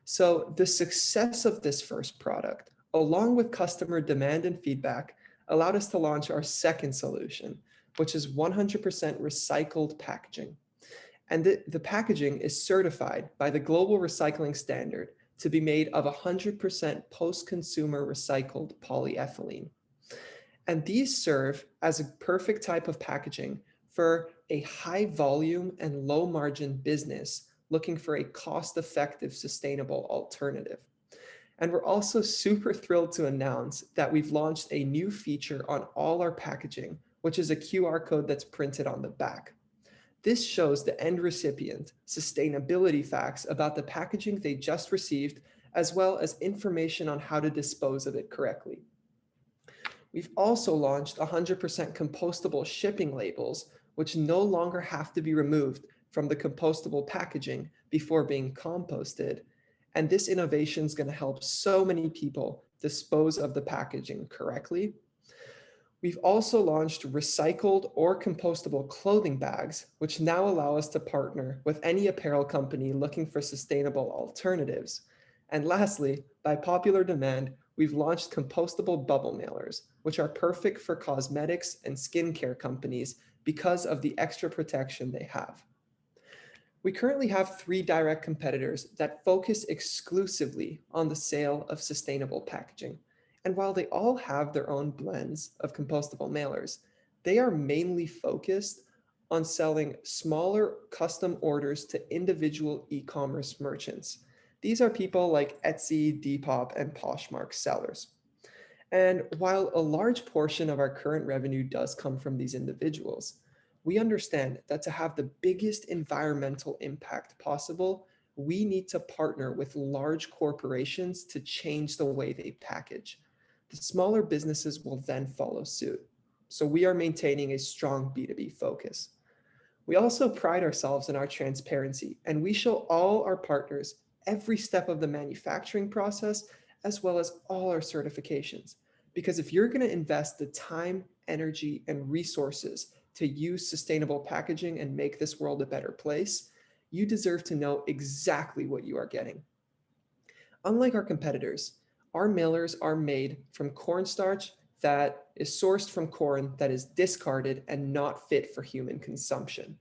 So the success of this first product, along with customer demand and feedback, allowed us to launch our second solution, which is 100% recycled packaging. And the packaging is certified by the Global Recycling Standard to be made of 100% post-consumer recycled polyethylene. And these serve as a perfect type of packaging for a high volume and low margin business looking for a cost-effective, sustainable alternative. And we're also super thrilled to announce that we've launched a new feature on all our packaging, which is a QR code that's printed on the back. This shows the end recipient sustainability facts about the packaging they just received, as well as information on how to dispose of it correctly. We've also launched 100% compostable shipping labels, which no longer have to be removed from the compostable packaging before being composted. And this innovation is going to help so many people dispose of the packaging correctly. We've also launched recycled or compostable clothing bags, which now allow us to partner with any apparel company looking for sustainable alternatives. And lastly, by popular demand, we've launched compostable bubble mailers, which are perfect for cosmetics and skincare companies because of the extra protection they have. We currently have 3 direct competitors that focus exclusively on the sale of sustainable packaging. And while they all have their own blends of compostable mailers, they are mainly focused on selling smaller custom orders to individual e-commerce merchants. These are people like Etsy, Depop, and Poshmark sellers. And while a large portion of our current revenue does come from these individuals, we understand that to have the biggest environmental impact possible, we need to partner with large corporations to change the way they package. The smaller businesses will then follow suit. So we are maintaining a strong B2B focus. We also pride ourselves in our transparency, and we show all our partners every step of the manufacturing process, as well as all our certifications. Because if you're going to invest the time, energy, and resources to use sustainable packaging and make this world a better place, you deserve to know exactly what you are getting. Unlike our competitors, our mailers are made from cornstarch that is sourced from corn that is discarded and not fit for human consumption.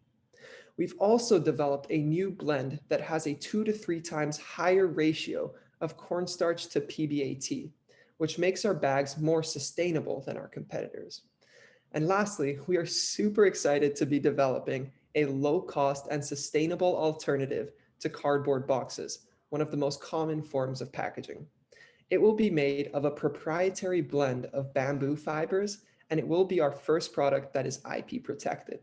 We've also developed a new blend that has a 2 to 3 times higher ratio of cornstarch to PBAT, which makes our bags more sustainable than our competitors. And lastly, we are super excited to be developing a low-cost and sustainable alternative to cardboard boxes, one of the most common forms of packaging. It will be made of a proprietary blend of bamboo fibers, and it will be our first product that is IP protected.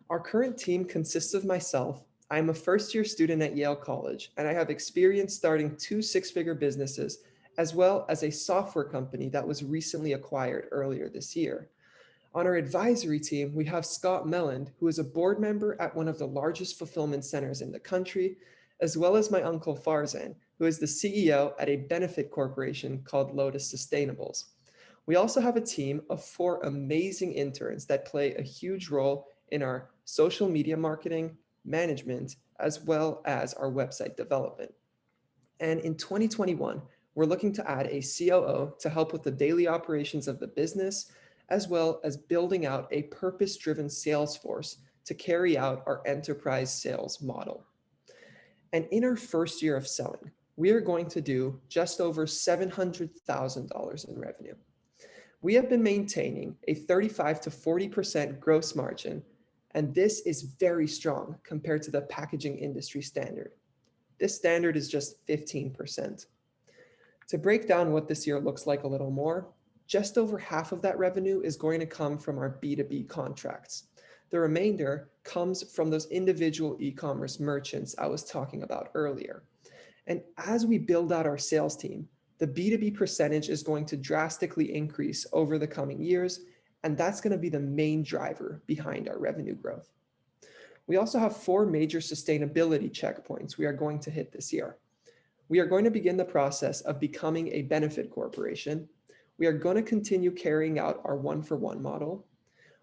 Our current team consists of myself. I am a first-year student at Yale College, and I have experience starting 2 six-figure businesses, as well as a software company that was recently acquired earlier this year. On our advisory team, we have Scott Melland, who is a board member at one of the largest fulfillment centers in the country, as well as my uncle Farzan, who is the CEO at a benefit corporation called Lotus Sustainables. We also have a team of 4 amazing interns that play a huge role in our social media marketing, management, as well as our website development. And in 2021, we're looking to add a COO to help with the daily operations of the business, as well as building out a purpose-driven sales force to carry out our enterprise sales model. And in our first year of selling, we are going to do just over $700,000 in revenue. We have been maintaining a 35 to 40% gross margin, and this is very strong compared to the packaging industry standard. This standard is just 15%. To break down what this year looks like a little more, just over half of that revenue is going to come from our B2B contracts. The remainder comes from those individual e-commerce merchants I was talking about earlier. And as we build out our sales team, the B2B percentage is going to drastically increase over the coming years, and that's going to be the main driver behind our revenue growth. We also have 4 major sustainability checkpoints we are going to hit this year. We are going to begin the process of becoming a benefit corporation. We are going to continue carrying out our 1-for-1 model.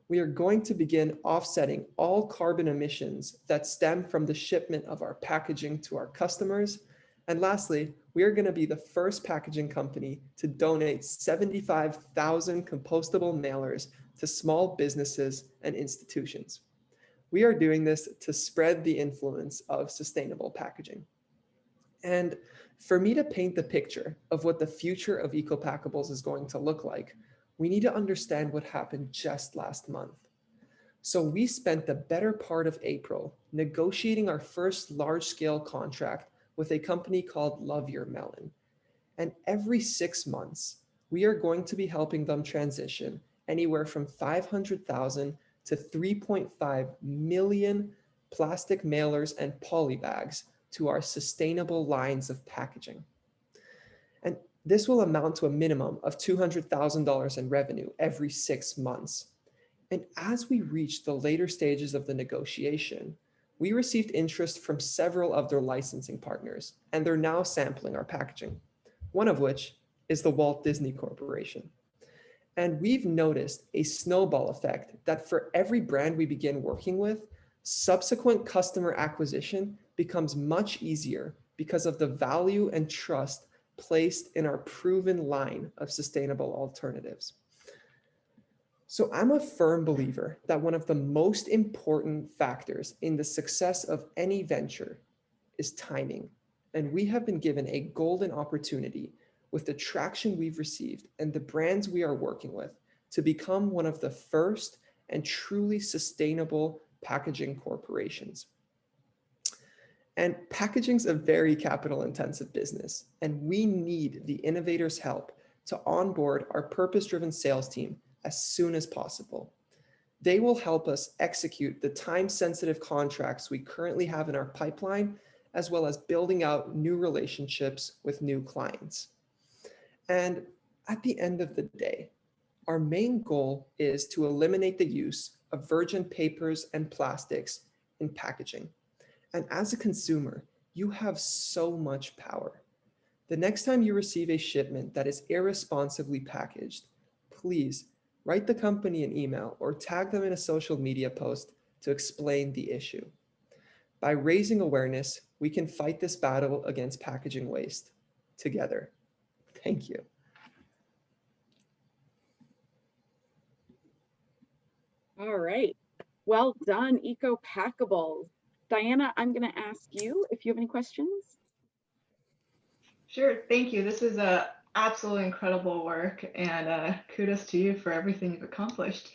We are going to begin offsetting all carbon emissions that stem from the shipment of our packaging to our customers. And lastly, we are going to be the first packaging company to donate 75,000 compostable mailers to small businesses and institutions. We are doing this to spread the influence of sustainable packaging. And for me to paint the picture of what the future of EcoPackables is going to look like, we need to understand what happened just last month. So we spent the better part of April negotiating our first large-scale contract with a company called Love Your Melon. And every 6 months, we are going to be helping them transition anywhere from 500,000 to 3.5 million plastic mailers and poly bags to our sustainable lines of packaging. And this will amount to a minimum of $200,000 in revenue every 6 months. And as we reach the later stages of the negotiation, we received interest from several of their licensing partners, and they're now sampling our packaging, one of which is the Walt Disney Corporation. And we've noticed a snowball effect that for every brand we begin working with, subsequent customer acquisition becomes much easier because of the value and trust placed in our proven line of sustainable alternatives. So I'm a firm believer that one of the most important factors in the success of any venture is timing. And we have been given a golden opportunity with the traction we've received and the brands we are working with to become one of the first and truly sustainable packaging corporations. And packaging's a very capital intensive business, and we need the innovators' help to onboard our purpose-driven sales team as soon as possible. They will help us execute the time-sensitive contracts we currently have in our pipeline, as well as building out new relationships with new clients. And at the end of the day, our main goal is to eliminate the use of virgin papers and plastics in packaging. And as a consumer, you have so much power. The next time you receive a shipment that is irresponsibly packaged, please write the company an email or tag them in a social media post to explain the issue. By raising awareness, we can fight this battle against packaging waste together. Thank you. All right. Well done, EcoPackables. Diana, I'm going to ask you if you have any questions. Sure, thank you. This is absolutely incredible work, and kudos to you for everything you've accomplished.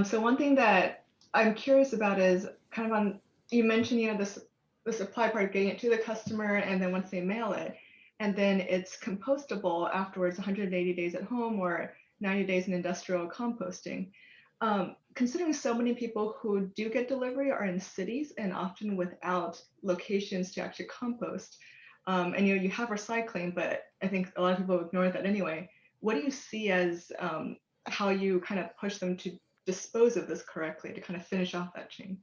So one thing that I'm curious about is kind of on, you mentioned, the supply part, getting it to the customer, and then once they mail it, and then it's compostable afterwards, 180 days at home or 90 days in industrial composting. considering so many people who do get delivery are in cities and often without locations to actually compost, and you have recycling, but I think a lot of people ignore that anyway. What do you see as how you kind of push them to dispose of this correctly to kind of finish off that chain?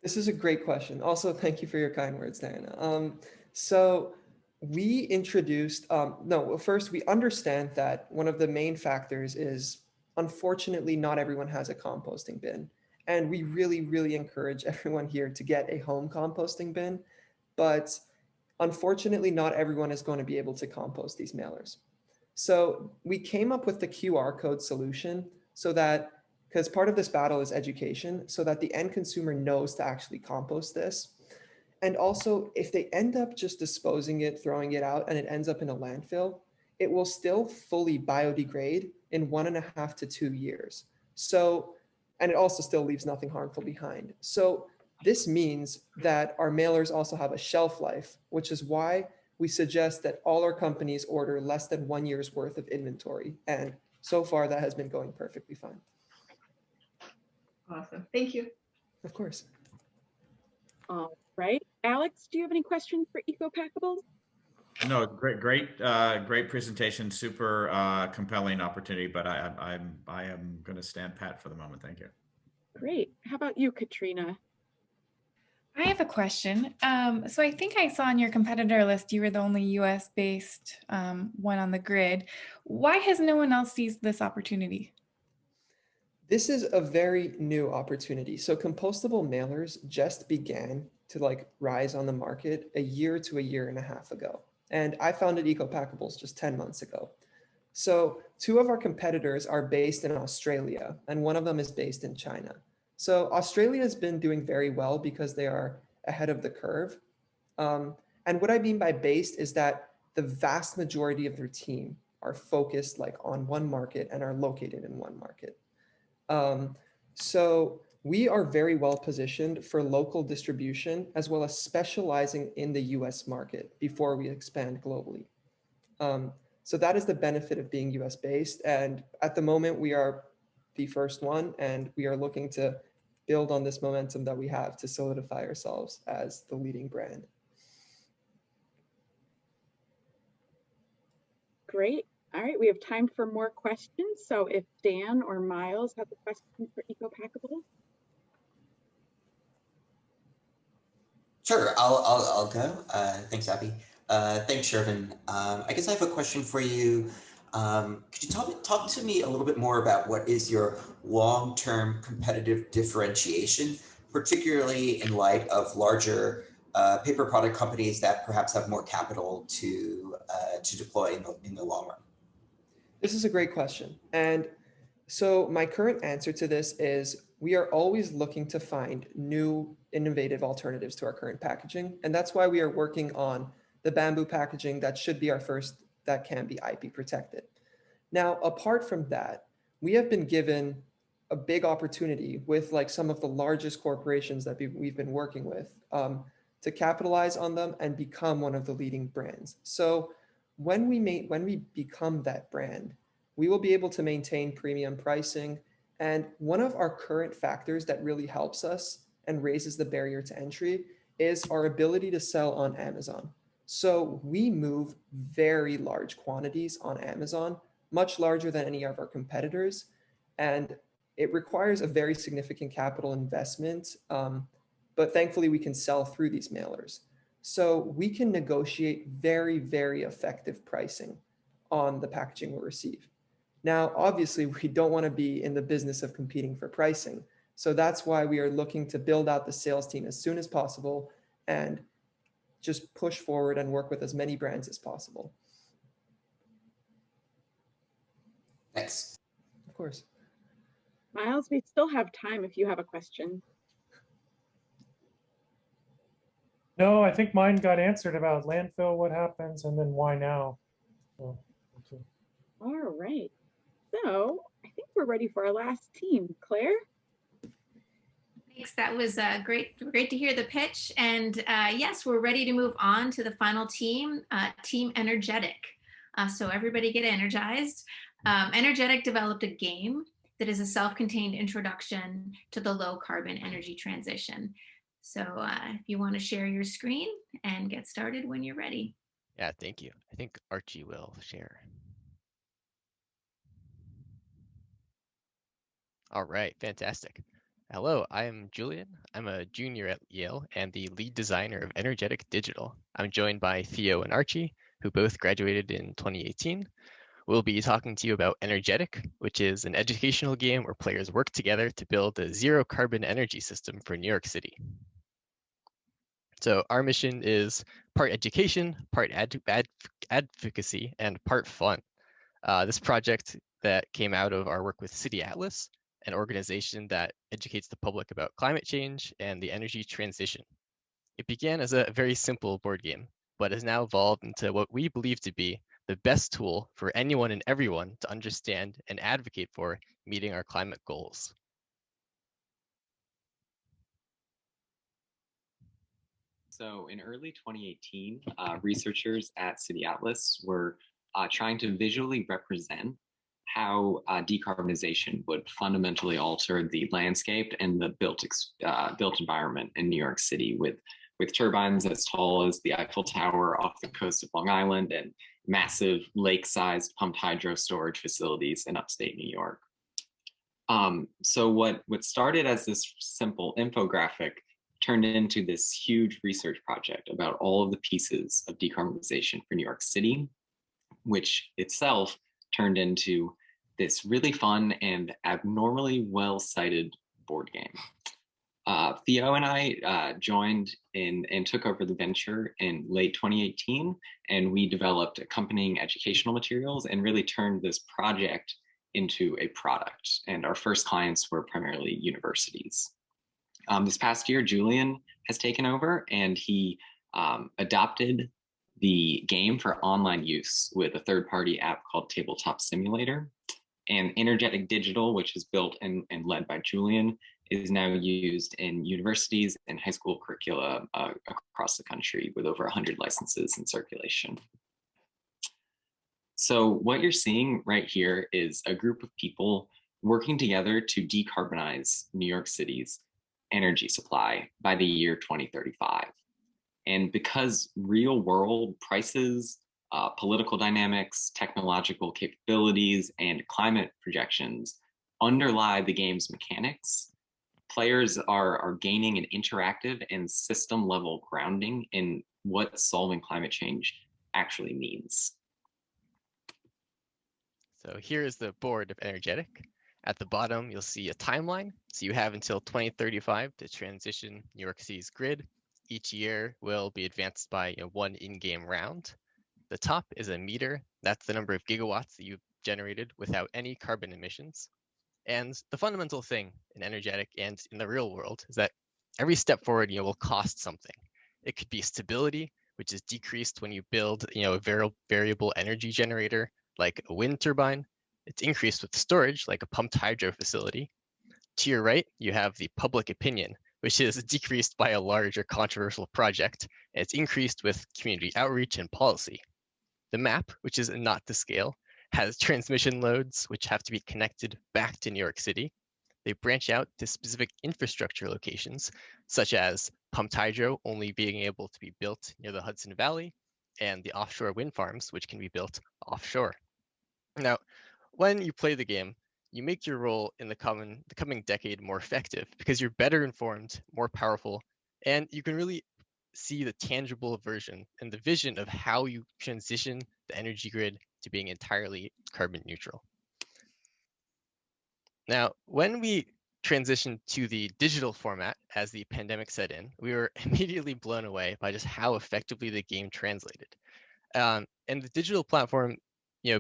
This is a great question. Also, thank you for your kind words, Diana. So we introduced, first we understand that one of the main factors is, unfortunately, not everyone has a composting bin. And we really, really encourage everyone here to get a home composting bin. But unfortunately, not everyone is going to be able to compost these mailers. So we came up with the QR code solution so that, because part of this battle is education, so that the end consumer knows to actually compost this. And also, if they end up just disposing it, throwing it out, and it ends up in a landfill, it will still fully biodegrade in 1.5 to 2 years. So, and it also still leaves nothing harmful behind. So this means that our mailers also have a shelf life, which is why we suggest that all our companies order less than 1 year's worth of inventory. And so far that has been going perfectly fine. Awesome, thank you. Of course. All right, Alex, do you have any questions for EcoPackables? No, great presentation, super compelling opportunity, but I am going to stand pat for the moment. Thank you. Great. How about you, Katrina? I have a question. So I think I saw on your competitor list, you were the only US-based one on the grid. Why has no one else seized this opportunity? This is a very new opportunity. So compostable mailers just began to rise on the market a year to a year and a half ago. And I founded EcoPackables just 10 months ago. So 2 of our competitors are based in Australia, and one of them is based in China. So Australia has been doing very well because they are ahead of the curve. And what I mean by based is that the vast majority of their team are focused on one market and are located in one market. So we are very well positioned for local distribution as well as specializing in the US market before we expand globally. So that is the benefit of being US based. And at the moment we are the first one, and we are looking to build on this momentum that we have to solidify ourselves as the leading brand. Great. All right, we have time for more questions. So if Dan or Miles have a question for EcoPackables. Sure, I'll go. Thanks, Abby. Thanks, Shervin. I guess I have a question for you. Could you talk to me a little bit more about what is your long-term competitive differentiation, particularly in light of larger paper product companies that perhaps have more capital to deploy in the long run? This is a great question. And so my current answer to this is we are always looking to find new innovative alternatives to our current packaging. And that's why we are working on the bamboo packaging that should be our first that can be IP protected. Now, apart from that, we have been given a big opportunity with some of the largest corporations that we've been working with to capitalize on them and become one of the leading brands. So when we become that brand, we will be able to maintain premium pricing. And one of our current factors that really helps us and raises the barrier to entry is our ability to sell on Amazon. So we move very large quantities on Amazon, much larger than any of our competitors. And it requires a very significant capital investment, but thankfully we can sell through these mailers. So we can negotiate very, very effective pricing on the packaging we receive. Now, obviously, we don't want to be in the business of competing for pricing. So that's why we are looking to build out the sales team as soon as possible and just push forward and work with as many brands as possible. Thanks. Of course. Miles, we still have time if you have a question. No, I think mine got answered about landfill, what happens, and then why now. So, okay. All right. So I think we're ready for our last team. Claire? Thanks. That was great to hear the pitch. And yes, we're ready to move on to the final team, Team Energetic. So everybody get energized. Energetic developed a game that is a self-contained introduction to the low carbon energy transition. So if you want to share your screen and get started when you're ready. Yeah, thank you. I think Archie will share. All right, fantastic. Hello, I'm Julian. I'm a junior at Yale and the lead designer of Energetic Digital. I'm joined by Theo and Archie, who both graduated in 2018. We'll be talking to you about Energetic, which is an educational game where players work together to build a zero carbon energy system for New York City. So our mission is part education, part advocacy, and part fun. This project that came out of our work with City Atlas, an organization that educates the public about climate change and the energy transition. It began as a very simple board game, but has now evolved into what we believe to be the best tool for anyone and everyone to understand and advocate for meeting our climate goals. So in early 2018, researchers at City Atlas were trying to visually represent how decarbonization would fundamentally alter the landscape and the built environment in New York City with turbines as tall as the Eiffel Tower off the coast of Long Island and massive lake-sized pumped hydro storage facilities in upstate New York. So what started as this simple infographic turned into this huge research project about all of the pieces of decarbonization for New York City, which itself turned into this really fun and abnormally well-cited board game. Theo and I joined in and took over the venture in late 2018, and we developed accompanying educational materials and really turned this project into a product. And our first clients were primarily universities. This past year, Julian has taken over, and he adopted the game for online use with a third-party app called Tabletop Simulator. And Energetic Digital, which is built and led by Julian, is now used in universities and high school curricula across the country with over 100 licenses in circulation. So what you're seeing right here is a group of people working together to decarbonize New York City's energy supply by the year 2035. And because real world prices, political dynamics, technological capabilities, and climate projections underlie the game's mechanics, players are gaining an interactive and system level grounding in what solving climate change actually means. So here is the board of Energetic. At the bottom, you'll see a timeline. So you have until 2035 to transition New York City's grid. Each year will be advanced by one in-game round. The top is a meter. That's the number of gigawatts that you've generated without any carbon emissions. And the fundamental thing in Energetic and in the real world is that every step forward will cost something. It could be stability, which is decreased when you build a variable energy generator like a wind turbine. It's increased with storage, like a pumped hydro facility. To your right, you have the public opinion, which is decreased by a large or controversial project, and it's increased with community outreach and policy. The map, which is not to scale, has transmission loads, which have to be connected back to New York City. They branch out to specific infrastructure locations, such as pumped hydro only being able to be built near the Hudson Valley, and the offshore wind farms, which can be built offshore. Now, when you play the game, you make your role in the coming decade more effective because you're better informed, more powerful, and you can really see the tangible version and the vision of how you transition the energy grid to being entirely carbon neutral. Now, when we transitioned to the digital format as the pandemic set in, we were immediately blown away by just how effectively the game translated. And the digital platform,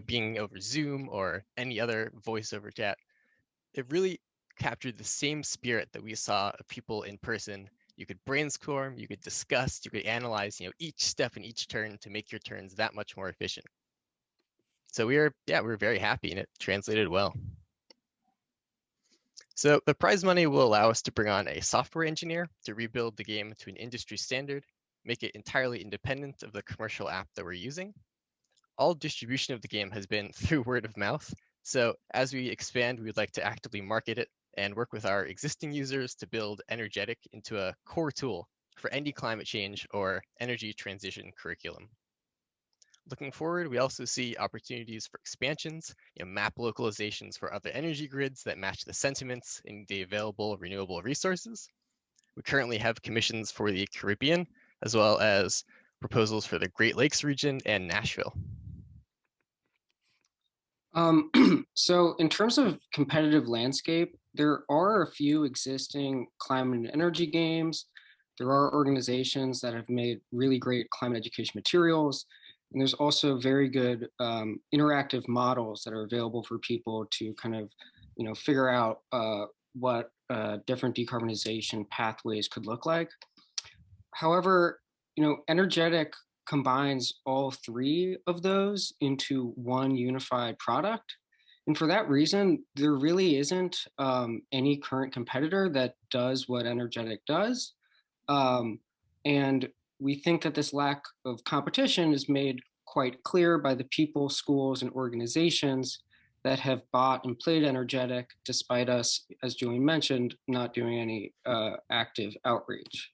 being over Zoom or any other voice over chat, it really captured the same spirit that we saw of people in person. You could brainstorm, you could discuss, you could analyze, each step and each turn to make your turns that much more efficient. So we were very happy, and it translated well. So the prize money will allow us to bring on a software engineer to rebuild the game to an industry standard, make it entirely independent of the commercial app that we're using. All distribution of the game has been through word of mouth, So as we expand, we would like to actively market it and work with our existing users to build Energetic into a core tool for any climate change or energy transition curriculum. Looking forward, we also see opportunities for expansions, map localizations for other energy grids that match the sentiments in the available renewable resources. We currently have commissions for the Caribbean, as well as proposals for the Great Lakes region and Nashville. So in terms of competitive landscape, there are a few existing climate and energy games. There are organizations that have made really great climate education materials. And there's also very good interactive models that are available for people to kind of, figure out what different decarbonization pathways could look like. However, Energetic combines all three of those into one unified product. And for that reason, there really isn't any current competitor that does what Energetic does. And we think that this lack of competition is made quite clear by the people, schools, and organizations that have bought and played Energetic, despite us, as Julian mentioned, not doing any active outreach.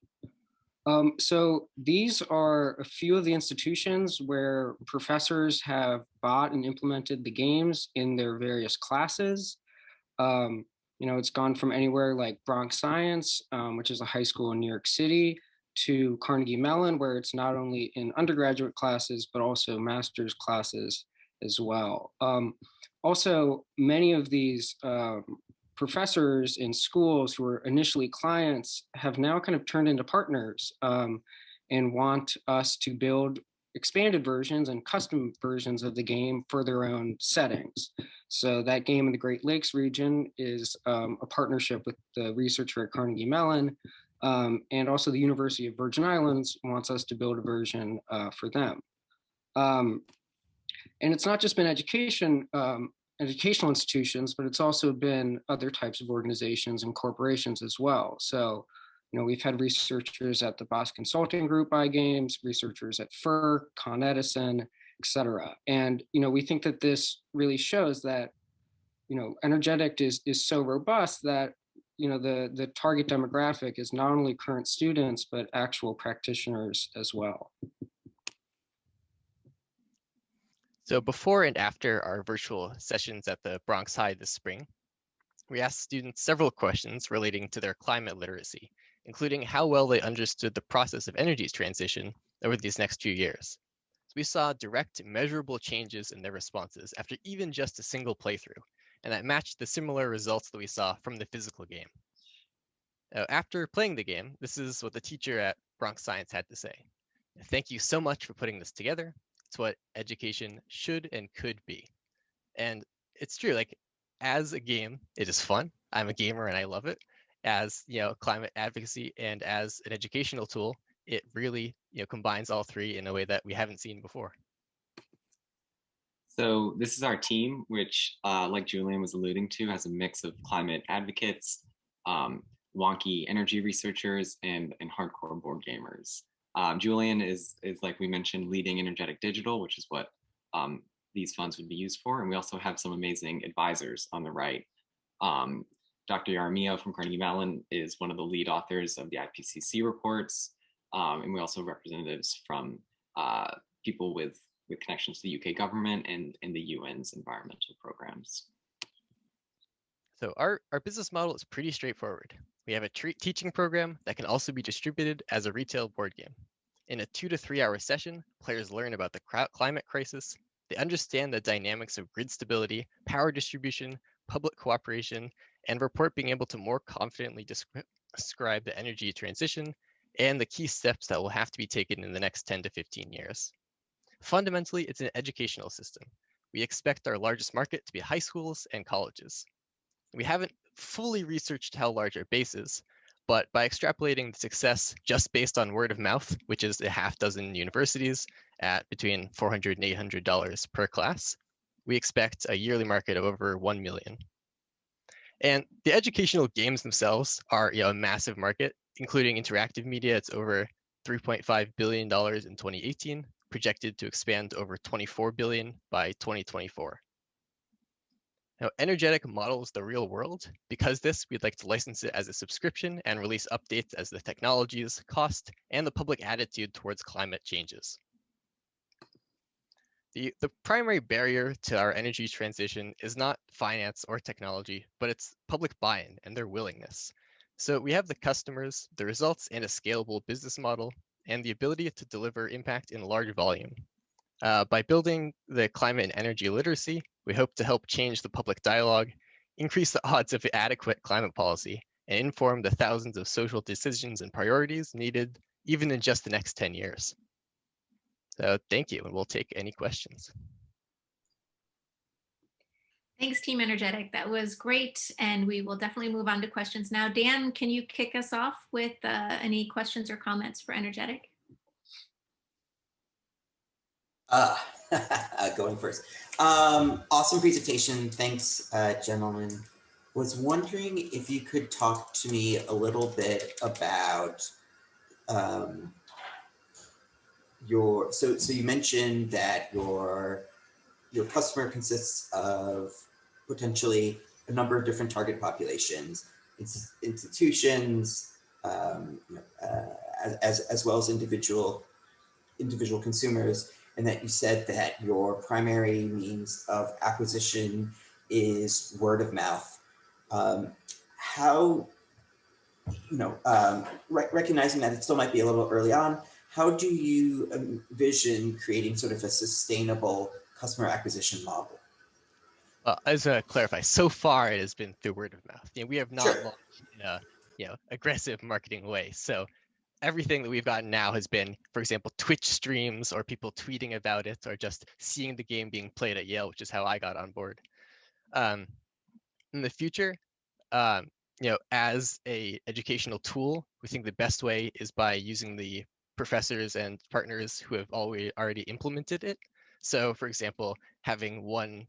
So these are a few of the institutions where professors have bought and implemented the games in their various classes. It's gone from anywhere like Bronx Science, which is a high school in New York City, to Carnegie Mellon, where it's not only in undergraduate classes, but also master's classes as well. Also, many of these professors in schools who were initially clients have now kind of turned into partners and want us to build expanded versions and custom versions of the game for their own settings. So that game in the Great Lakes region is a partnership with the researcher at Carnegie Mellon, and also the University of Virgin Islands wants us to build a version for them. And it's not just been educational institutions, but it's also been other types of organizations and corporations as well. So, we've had researchers at the Boston Consulting Group buy games, researchers at FERC, Con Edison, et cetera. And, we think that this really shows that, Energetic is so robust that, the target demographic is not only current students, but actual practitioners as well. So before and after our virtual sessions at the Bronx High this spring, we asked students several questions relating to their climate literacy, including how well they understood the process of energy transition over these next few years. So we saw direct, measurable changes in their responses after even just a single playthrough, and that matched the similar results that we saw from the physical game. After playing the game, this is what the teacher at Bronx Science had to say. "Thank you so much for putting this together. It's what education should and could be." And it's true, like as a game, it is fun. I'm a gamer and I love it. As climate advocacy and as an educational tool, it really combines all three in a way that we haven't seen before. So this is our team, which like Julian was alluding to, has a mix of climate advocates, wonky energy researchers, and hardcore board gamers. Julian is like we mentioned, leading Energetic Digital, which is what these funds would be used for. And we also have some amazing advisors on the right. Dr. Yaramillo from Carnegie Mellon is one of the lead authors of the IPCC reports. And we also have representatives from people with connections to the UK government and the UN's environmental programs. So our business model is pretty straightforward. We have a teaching program that can also be distributed as a retail board game. In a 2 to 3 hour session, players learn about the climate crisis. They understand the dynamics of grid stability, power distribution, public cooperation, and report being able to more confidently describe the energy transition and the key steps that will have to be taken in the next 10 to 15 years. Fundamentally, it's an educational system. We expect our largest market to be high schools and colleges. We haven't fully researched how large our base is, but by extrapolating the success just based on word of mouth, which is a half dozen universities at between $400 and $800 per class, we expect a yearly market of over 1 million. And the educational games themselves are a massive market, including interactive media. It's over $3.5 billion in 2018, projected to expand to over $24 billion by 2024. Now, Energetic models the real world. Because this, we'd like to license it as a subscription and release updates as the technologies, cost, and the public attitude towards climate changes. The primary barrier to our energy transition is not finance or technology, but it's public buy-in and their willingness. So we have the customers, the results, and a scalable business model, and the ability to deliver impact in large volume. By building the climate and energy literacy, we hope to help change the public dialogue, increase the odds of adequate climate policy, and inform the thousands of social decisions and priorities needed even in just the next 10 years. So thank you, and we'll take any questions. Thanks, Team Energetic. That was great, and we will definitely move on to questions now. Dan, can you kick us off with any questions or comments for Energetic? Going first. Awesome presentation. Thanks, gentlemen. Was wondering if you could talk to me a little bit about so you mentioned that your customer consists of potentially a number of different target populations, institutions, as well as individual consumers, and that you said that your primary means of acquisition is word of mouth. How, recognizing that it still might be a little early on, how do you envision creating sort of a sustainable customer acquisition model? I just want to clarify, so far it has been through word of mouth. We have not launched in a aggressive marketing way. So everything that we've gotten now has been, for example, Twitch streams or people tweeting about it or just seeing the game being played at Yale, which is how I got on board. In the future, as a educational tool, we think the best way is by using the professors and partners who have already implemented it. So, for example, having one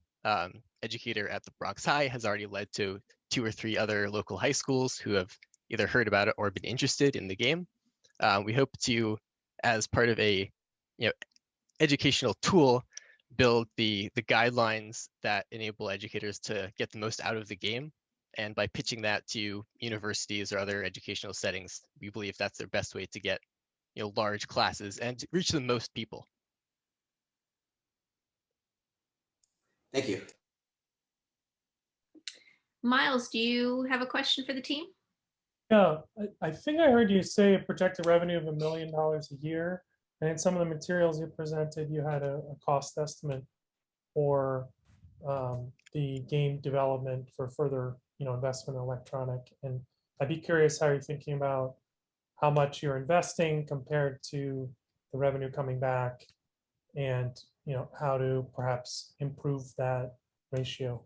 educator at the Bronx High has already led to 2 or 3 other local high schools who have either heard about it or been interested in the game. We hope to, as part of a educational tool, build the guidelines that enable educators to get the most out of the game. And by pitching that to universities or other educational settings, we believe that's their best way to get large classes and to reach the most people. Thank you. Miles, do you have a question for the team? Yeah, I think I heard you say a projected revenue of $1 million a year. And in some of the materials you presented, you had a cost estimate for the game development for further investment in electronic. And I'd be curious how you're thinking about how much you're investing compared to the revenue coming back, and how to perhaps improve that ratio.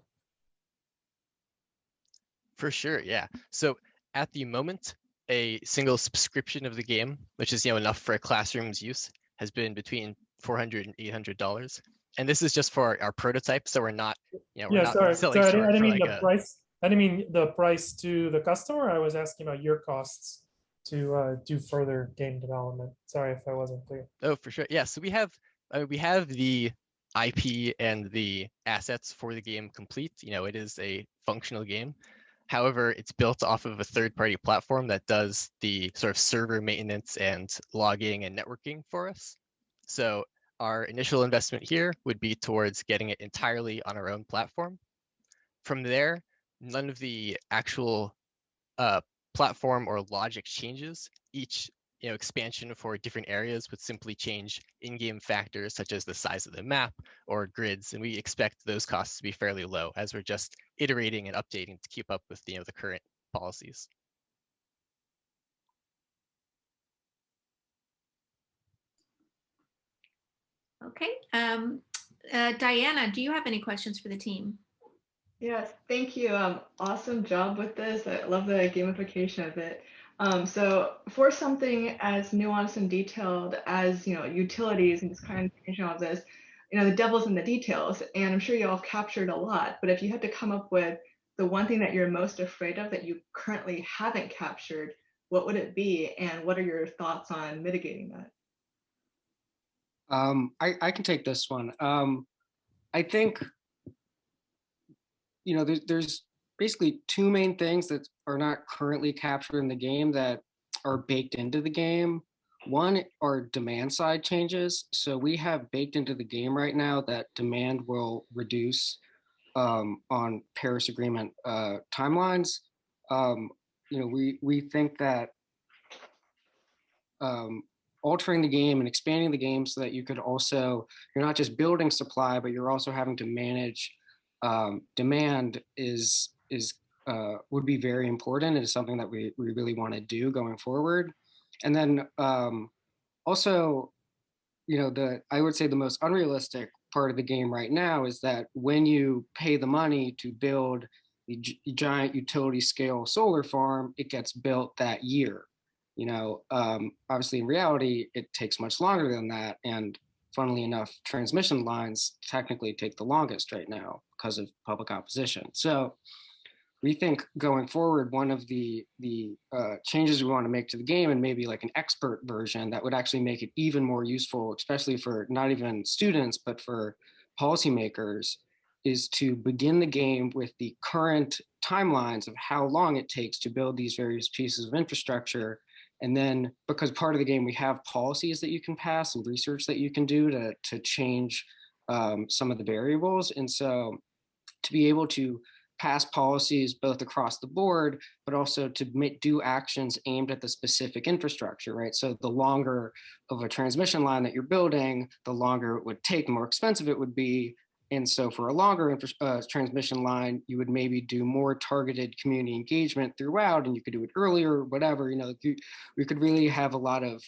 For sure, yeah. So at the moment, a single subscription of the game, which is enough for a classroom's use, has been between $400 and $800. And this is just for our prototype, so we're not, we're not selling sorry, I didn't mean like the price. I didn't mean the price to the customer. I was asking about your costs to do further game development. Sorry if I wasn't clear. Oh, for sure. Yeah. So we have the IP and the assets for the game complete. It is a functional game. However, it's built off of a third-party platform that does the sort of server maintenance and logging and networking for us. So our initial investment here would be towards getting it entirely on our own platform. From there, none of the actual platform or logic changes. Each expansion for different areas would simply change in-game factors such as the size of the map or grids, and we expect those costs to be fairly low as we're just iterating and updating to keep up with the current policies. Okay. Diana, do you have any questions for the team? Yes, thank you. Awesome job with this. I love the gamification of it. So for something as nuanced and detailed as utilities and this kind of this, the devil's in the details, and I'm sure you all have captured a lot. But if you had to come up with the one thing that you're most afraid of that you currently haven't captured, what would it be, and what are your thoughts on mitigating that? I can take this one. I think there's basically two main things that are not currently captured in the game that are baked into the game. One are demand side changes. So we have baked into the game right now that demand will reduce on Paris Agreement timelines. We think that altering the game and expanding the game so that you could also, you're not just building supply, but you're also having to manage demand would be very important. It is something that we really want to do going forward. And then also, I would say the most unrealistic part of the game right now is that when you pay the money to build the giant utility scale solar farm, it gets built that year. Obviously in reality, it takes much longer than that. And funnily enough, transmission lines technically take the longest right now because of public opposition. So we think going forward, one of the changes we want to make to the game, and maybe like an expert version that would actually make it even more useful, especially for not even students, but for policymakers, is to begin the game with the current timelines of how long it takes to build these various pieces of infrastructure. And then, because part of the game, we have policies that you can pass and research that you can do to change some of the variables. And so to be able to pass policies both across the board, but also to do actions aimed at the specific infrastructure, right? So the longer of a transmission line that you're building, the longer it would take, the more expensive it would be. And so for a longer transmission line, you would maybe do more targeted community engagement throughout, and you could do it earlier, whatever. We could really have a lot of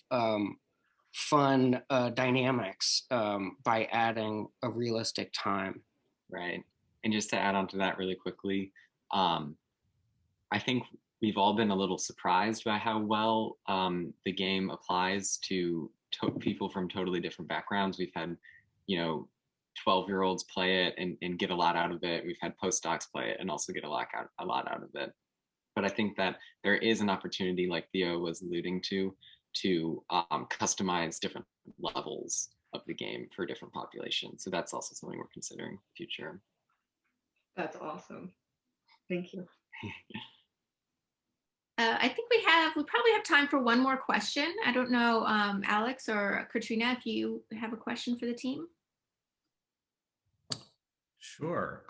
fun dynamics by adding a realistic time. Right. And just to add on to that really quickly, I think we've all been a little surprised by how well the game applies to people from totally different backgrounds. We've had, 12-year-olds play it and get a lot out of it. We've had postdocs play it and also get a lot out of it. But I think that there is an opportunity, like Theo was alluding to customize different levels of the game for different populations. So that's also something we're considering in the future. That's awesome. Thank you. I think we probably have time for one more question. I don't know, Alex or Katrina, if you have a question for the team. Sure.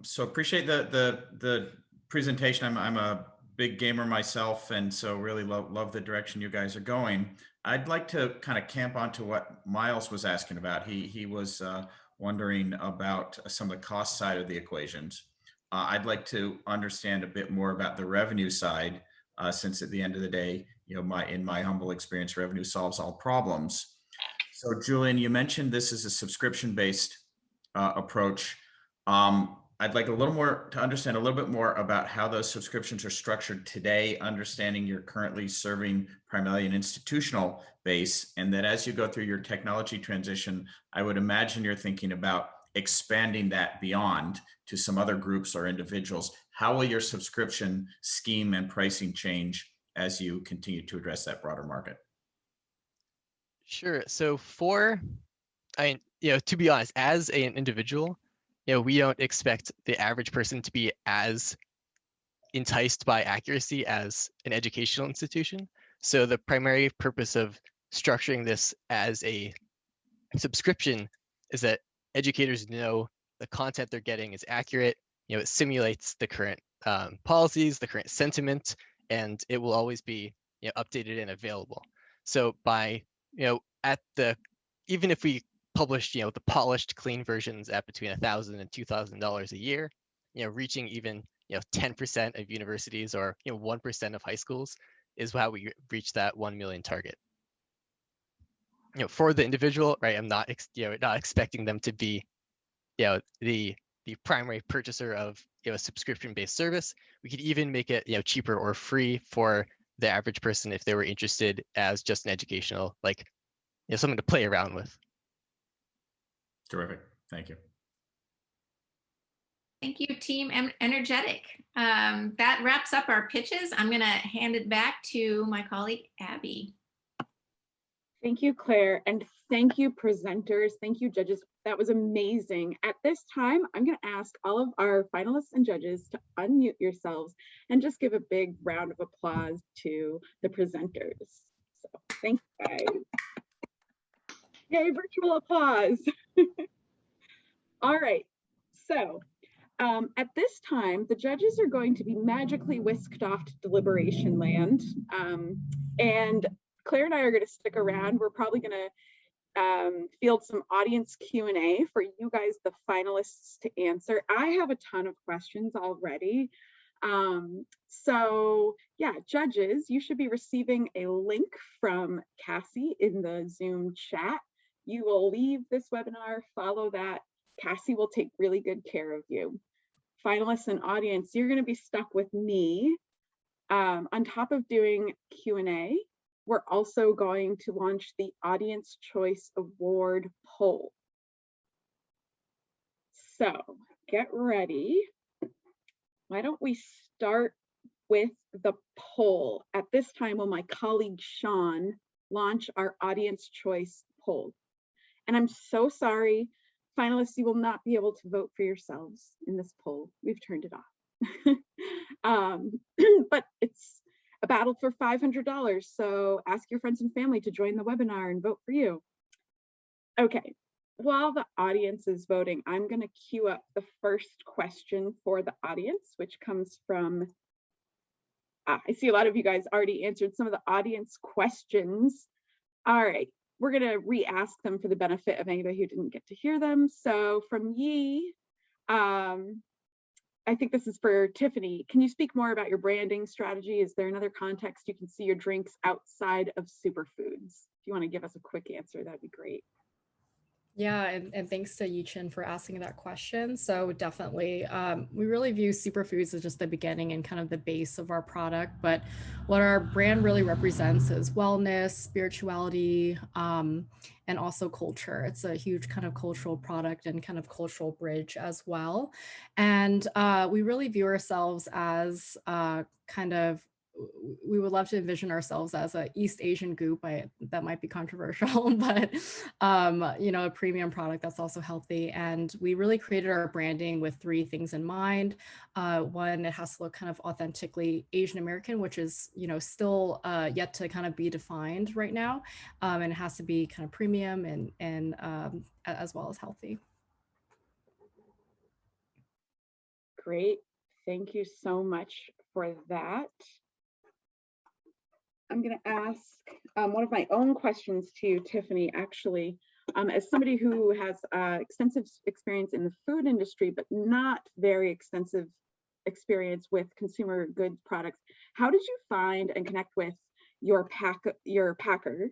So appreciate the presentation. I'm a big gamer myself, and so really love the direction you guys are going. I'd like to kind of camp onto what Miles was asking about. He was wondering about some of the cost side of the equations. I'd like to understand a bit more about the revenue side, since at the end of the day, in my humble experience, revenue solves all problems. So Julian, you mentioned this is a subscription-based approach. I'd like to understand a little bit more about how those subscriptions are structured today, understanding you're currently serving primarily an institutional base, and that as you go through your technology transition, I would imagine you're thinking about expanding that beyond to some other groups or individuals. How will your subscription scheme and pricing change as you continue to address that broader market? Sure. So to be honest, as an individual, we don't expect the average person to be as enticed by accuracy as an educational institution. So the primary purpose of structuring this as a subscription is that educators know the content they're getting is accurate. It simulates the current policies, the current sentiment, and it will always be updated and available. So by even if we published the polished, clean versions at between $1,000 and $2,000 a year, reaching even 10% of universities or 1% of high schools is how we reach that 1 million target. For the individual, right? I'm not not expecting them to be the primary purchaser of a subscription-based service. We could even make it cheaper or free for the average person if they were interested as just an educational, something to play around with. Terrific. Thank you. Thank you, Team Energetic. That wraps up our pitches. I'm going to hand it back to my colleague, Abby. Thank you, Claire, and thank you, presenters. Thank you, judges. That was amazing. At this time, I'm going to ask all of our finalists and judges to unmute yourselves and just give a big round of applause to the presenters. So thank you, guys. Yay, virtual applause. All right, so at this time, the judges are going to be magically whisked off to deliberation land. And Claire and I are going to stick around. We're probably going to field some audience Q&A for you guys, the finalists, to answer. I have a ton of questions already. So yeah, judges, you should be receiving a link from Cassie in the Zoom chat. You will leave this webinar, follow that. Cassie will take really good care of you. Finalists and audience, you're going to be stuck with me. On top of doing Q&A, we're also going to launch the Audience Choice Award poll. So get ready. Why don't we start with the poll? At this time, will my colleague Sean launch our Audience Choice poll? And I'm so sorry, finalists, you will not be able to vote for yourselves in this poll. We've turned it off. But it's a battle for $500. So ask your friends and family to join the webinar and vote for you. Okay, while the audience is voting, I'm going to queue up the first question for the audience, which comes from, I see a lot of you guys already answered some of the audience questions. All right. We're going to re-ask them for the benefit of anybody who didn't get to hear them. So from Yi, I think this is for Tiffany. Can you speak more about your branding strategy? Is there another context you can see your drinks outside of superfoods? If you want to give us a quick answer, that'd be great. Yeah, and thanks to Yichin for asking that question. So definitely, we really view superfoods as just the beginning and kind of the base of our product. But what our brand really represents is wellness, spirituality, and also culture. It's a huge kind of cultural product and kind of cultural bridge as well. And we really view ourselves as kind of, we would love to envision ourselves as a East Asian goop. That might be controversial, but you know, a premium product that's also healthy. And we really created our branding with three things in mind. One, it has to look kind of authentically Asian American, which is, you know, still yet to kind of be defined right now. And it has to be kind of premium and as well as healthy. Great, thank you so much for that. I'm going to ask one of my own questions to you, Tiffany, actually. As somebody who has extensive experience in the food industry, but not very extensive experience with consumer goods products, how did you find and connect with your packer?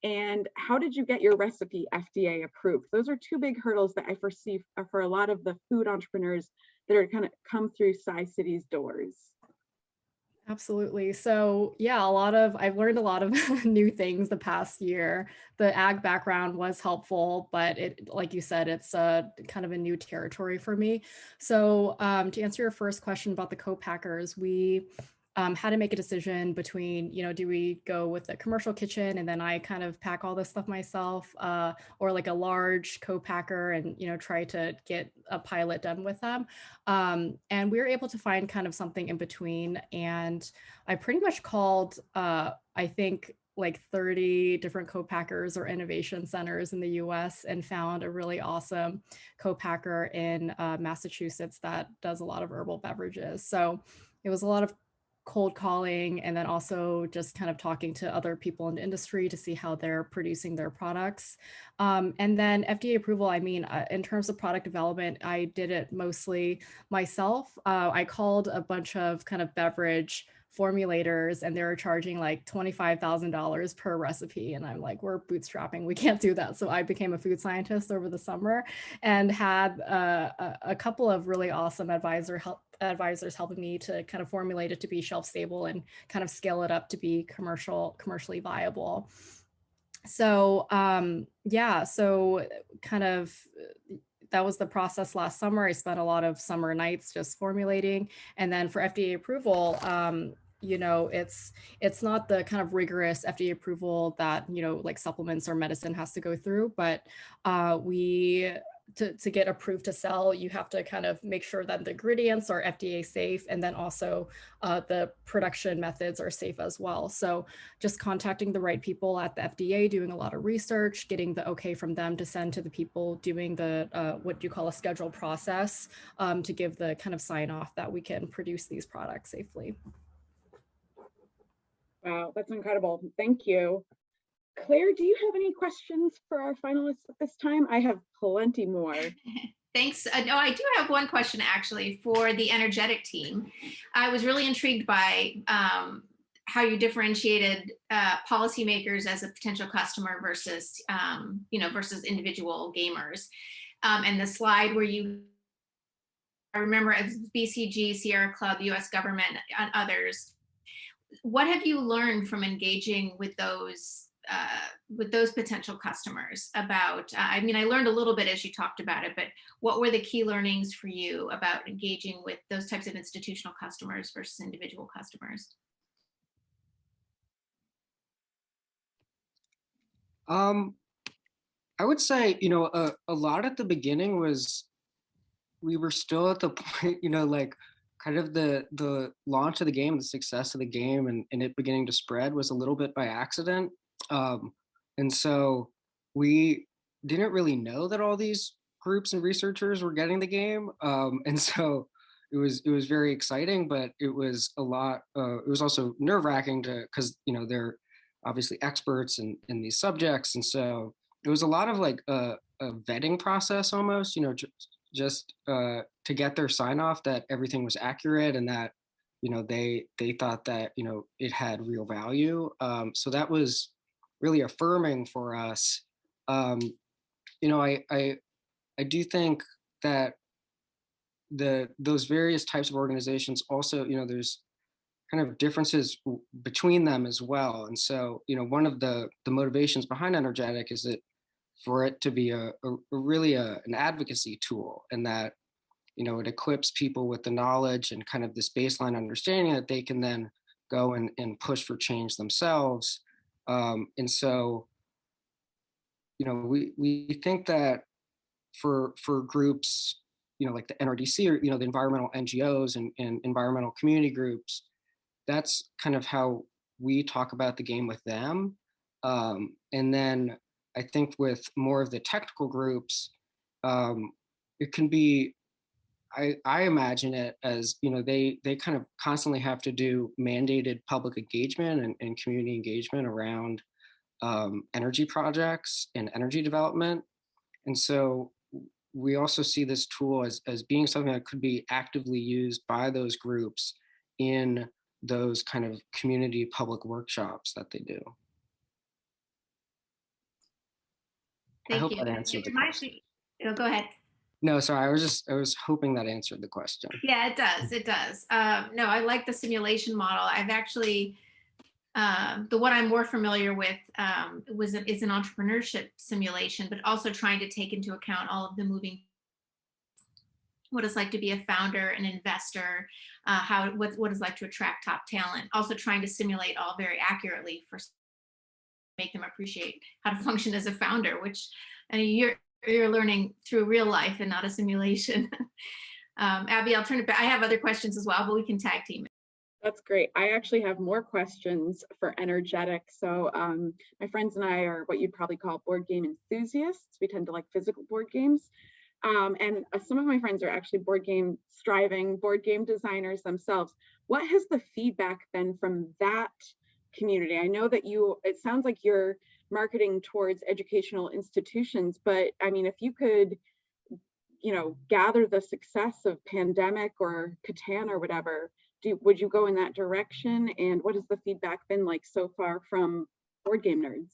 And how did you get your recipe FDA approved? Those are two big hurdles that I foresee for a lot of the food entrepreneurs that are kind of come through Tsai City's doors. Absolutely. So yeah, I've learned a lot of new things the past year. The ag background was helpful, but it, like you said, it's kind of a new territory for me. So to answer your first question about the co-packers, we had to make a decision between, you know, do we go with a commercial kitchen and then I kind of pack all this stuff myself, or like a large co-packer and, you know, try to get a pilot done with them. And we were able to find kind of something in between. And I pretty much called, I think, like 30 different co-packers or innovation centers in the US and found a really awesome co-packer in Massachusetts that does a lot of herbal beverages. So it was a lot of cold calling and then also just kind of talking to other people in the industry to see how they're producing their products. And then FDA approval, I mean, in terms of product development, I did it mostly myself. I called a bunch of kind of beverage formulators and they were charging like $25,000 per recipe. And I'm like, we're bootstrapping, we can't do that. So I became a food scientist over the summer and had a couple of really awesome advisors helping me to kind of formulate it to be shelf stable and kind of scale it up to be commercially viable. So yeah, so kind of that was the process last summer. I spent a lot of summer nights just formulating. And then for FDA approval, you know, it's not the kind of rigorous FDA approval that, you know, like supplements or medicine has to go through, but to get approved to sell, you have to kind of make sure that the ingredients are FDA safe, and then also the production methods are safe as well. So just contacting the right people at the FDA, doing a lot of research, getting the okay from them to send to the people doing the what you call a schedule process, to give the kind of sign off that we can produce these products safely. Wow, that's incredible. Thank you. Claire, do you have any questions for our finalists at this time? I have plenty more. Thanks. No, I do have one question actually for the energetic team. I was really intrigued by how you differentiated policymakers as a potential customer versus, versus individual gamers. And the slide where I remember as BCG, Sierra Club, US government, and others. What have you learned from engaging with those potential customers about, I mean, I learned a little bit as you talked about it, but what were the key learnings for you about engaging with those types of institutional customers versus individual customers? I would say, you know, a lot at the beginning was, we were still at the point, you know, like kind of the launch of the game, the success of the game, and it beginning to spread was a little bit by accident. And so we didn't really know that all these groups and researchers were getting the game. And so it was very exciting, but it was a lot, it was also nerve-wracking because, you know, they're obviously experts in these subjects. And so it was a lot of like a vetting process almost, you know, just to get their sign off that everything was accurate and that, you know, they thought that, you know, it had real value. So that was really affirming for us. You know, I do think that those various types of organizations also, you know, there's kind of differences between them as well. And so, you know, one of the motivations behind Energetic is that for it to be really an advocacy tool, and that, you know, it equips people with the knowledge and kind of this baseline understanding that they can then go and push for change themselves. And so, you know, we think that for groups, you know, like the NRDC or, you know, the environmental NGOs and environmental community groups, that's kind of how we talk about the game with them. And then I think with more of the technical groups, it can be, I imagine it as, you know, they kind of constantly have to do mandated public engagement and community engagement around energy projects and energy development. And so we also see this tool as being something that could be actively used by those groups in those kind of community public workshops that they do. I hope that answered the question. Oh, go ahead. No, sorry, I was hoping that answered the question. Yeah, it does. It does. No, I like the simulation model. I've actually, the one I'm more familiar with is an entrepreneurship simulation, but also trying to take into account all of the moving, what it's like to be a founder, an investor, what it's like to attract top talent. Also trying to simulate all very accurately for make them appreciate how to function as a founder, which you're learning through real life and not a simulation. Abby, I'll turn it back. I have other questions as well, but we can tag team it. That's great. I actually have more questions for Energetic. So my friends and I are what you'd probably call board game enthusiasts. We tend to like physical board games. And some of my friends are actually board game designers themselves. What has the feedback been from that community? I know that it sounds like you're marketing towards educational institutions, but I mean, if you could, you know, gather the success of Pandemic or Catan or whatever, would you go in that direction? And what has the feedback been like so far from board game nerds?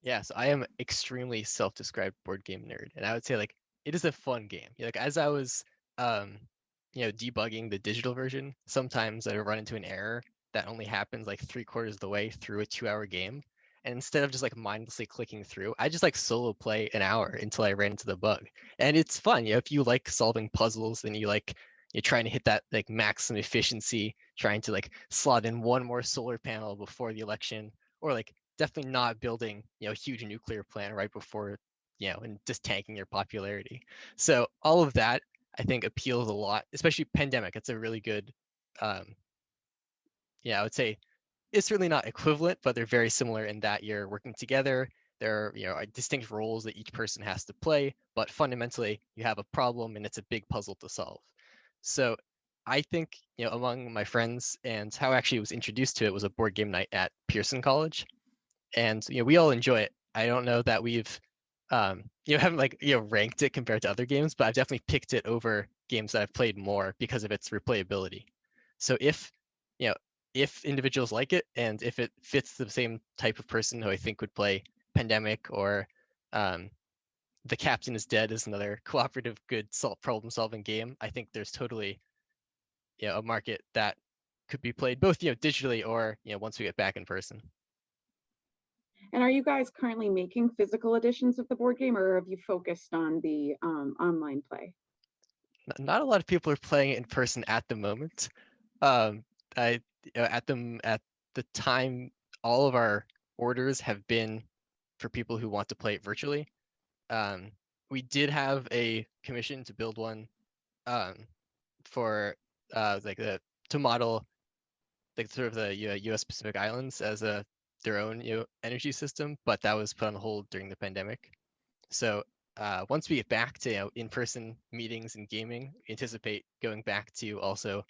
Yes, I am extremely self-described board game nerd, and I would say like it is a fun game. Like as I was debugging the digital version, sometimes I run into an error that only happens like 3/4 of the way through a 2-hour game. And instead of just like mindlessly clicking through, I just like solo play an hour until I ran into the bug. And it's fun, if you like solving puzzles and you like, you're trying to hit that like maximum efficiency, trying to like slot in one more solar panel before the election, or like definitely not building, a huge nuclear plant right before, and just tanking your popularity. So all of that I think appeals a lot, especially pandemic. It's a really good, I would say it's certainly not equivalent, but they're very similar in that you're working together. There are distinct roles that each person has to play, but fundamentally you have a problem and it's a big puzzle to solve. So I think, among my friends, and how I actually was introduced to it was a board game night at Pearson College. And, we all enjoy it. I don't know that we've, haven't like, ranked it compared to other games, but I've definitely picked it over games that I've played more because of its replayability. So if individuals like it, and if it fits the same type of person who I think would play Pandemic, or The Captain is Dead is another cooperative, good problem solving game, I think there's totally a market that could be played both digitally or once we get back in person. And are you guys currently making physical editions of the board game, or have you focused on the online play? Not a lot of people are playing it in person at the moment. At the time, all of our orders have been for people who want to play it virtually. We did have a commission to build one for to model like sort of the U.S. Pacific Islands as their own energy system, but that was put on hold during the pandemic. So once we get back to in-person meetings and gaming, we anticipate going back to also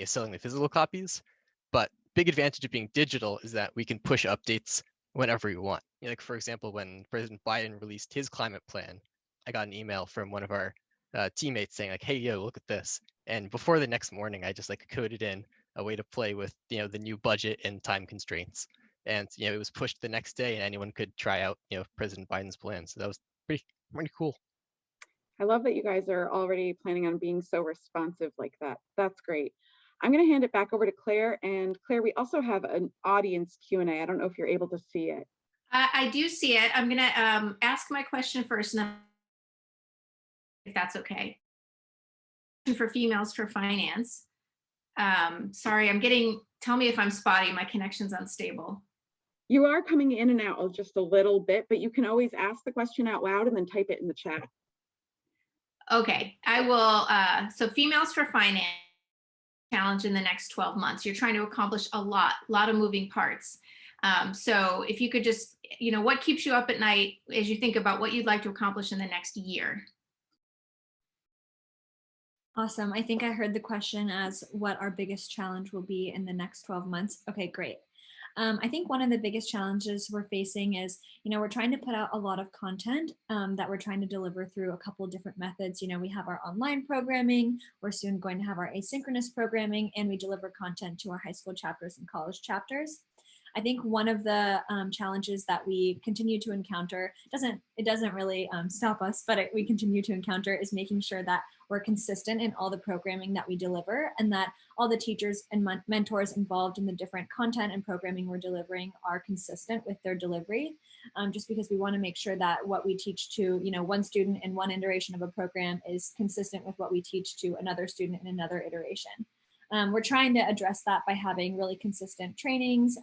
selling the physical copies. But big advantage of being digital is that we can push updates whenever we want. Like for example, when President Biden released his climate plan, I got an email from one of our teammates saying like, "Hey, look at this!" And before the next morning, I just like coded in a way to play with the new budget and time constraints. And it was pushed the next day, and anyone could try out President Biden's plan. So that was pretty cool. I love that you guys are already planning on being so responsive like that. That's great. I'm going to hand it back over to Claire. And Claire, we also have an audience Q&A. I don't know if you're able to see it. I do see it. I'm going to ask my question first, if that's okay. For females for finance. Sorry, tell me if I'm spotty. My connection's unstable. You are coming in and out just a little bit, but you can always ask the question out loud and then type it in the chat. Okay, I will. So females for finance challenge in the next 12 months. You're trying to accomplish a lot of moving parts. So if you could just, what keeps you up at night as you think about what you'd like to accomplish in the next year? Awesome. I think I heard the question as what our biggest challenge will be in the next 12 months. Okay, great. I think one of the biggest challenges we're facing is, we're trying to put out a lot of content that we're trying to deliver through a couple of different methods. We have our online programming, we're soon going to have our asynchronous programming, and we deliver content to our high school chapters and college chapters. I think one of the challenges that we continue to encounter, it doesn't really stop us, but we continue to encounter is making sure that we're consistent in all the programming that we deliver, and that all the teachers and mentors involved in the different content and programming we're delivering are consistent with their delivery, just because we want to make sure that what we teach to one student in one iteration of a program is consistent with what we teach to another student in another iteration. We're trying to address that by having really consistent trainings,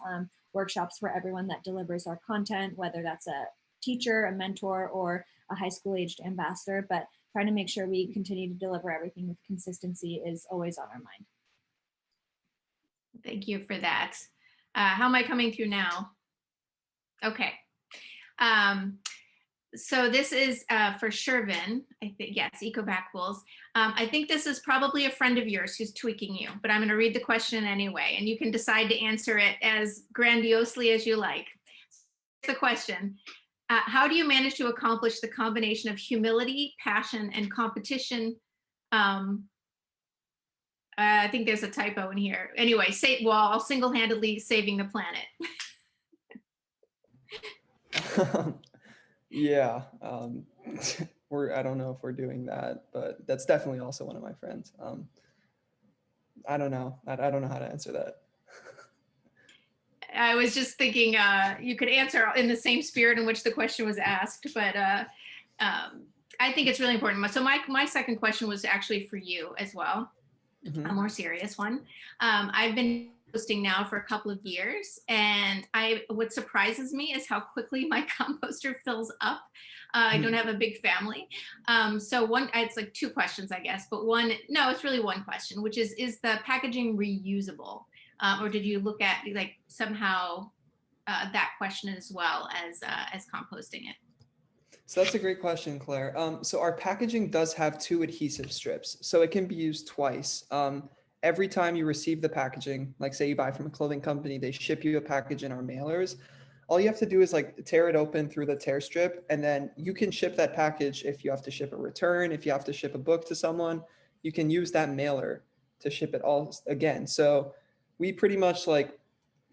workshops for everyone that delivers our content, whether that's a teacher, a mentor, or a high school aged ambassador, but trying to make sure we continue to deliver everything with consistency is always on our mind. Thank you for that. How am I coming through now? Okay. So this is for Shervin, I think, yes, EcoBackWolves. I think this is probably a friend of yours who's tweaking you, but I'm going to read the question anyway, and you can decide to answer it as grandiosely as you like. The question, how do you manage to accomplish the combination of humility, passion, and competition? I think there's a typo in here. Anyway, while single-handedly saving the planet. Yeah, I don't know if we're doing that, but that's definitely also one of my friends. I don't know. I don't know how to answer that. I was just thinking you could answer in the same spirit in which the question was asked, but I think it's really important. So my second question was actually for you as well, a more serious one. I've been composting now for a couple of years, and what surprises me is how quickly my composter fills up. I don't have a big family. So it's like two questions, I guess, but it's really one question, which is the packaging reusable? Or did you look at like somehow that question as well as composting it? So that's a great question, Claire. So our packaging does have 2 adhesive strips, so it can be used twice. Every time you receive the packaging, like say you buy from a clothing company, they ship you a package in our mailers. All you have to do is like tear it open through the tear strip, and then you can ship that package if you have to ship a return, if you have to ship a book to someone, you can use that mailer to ship it all again. So we pretty much like,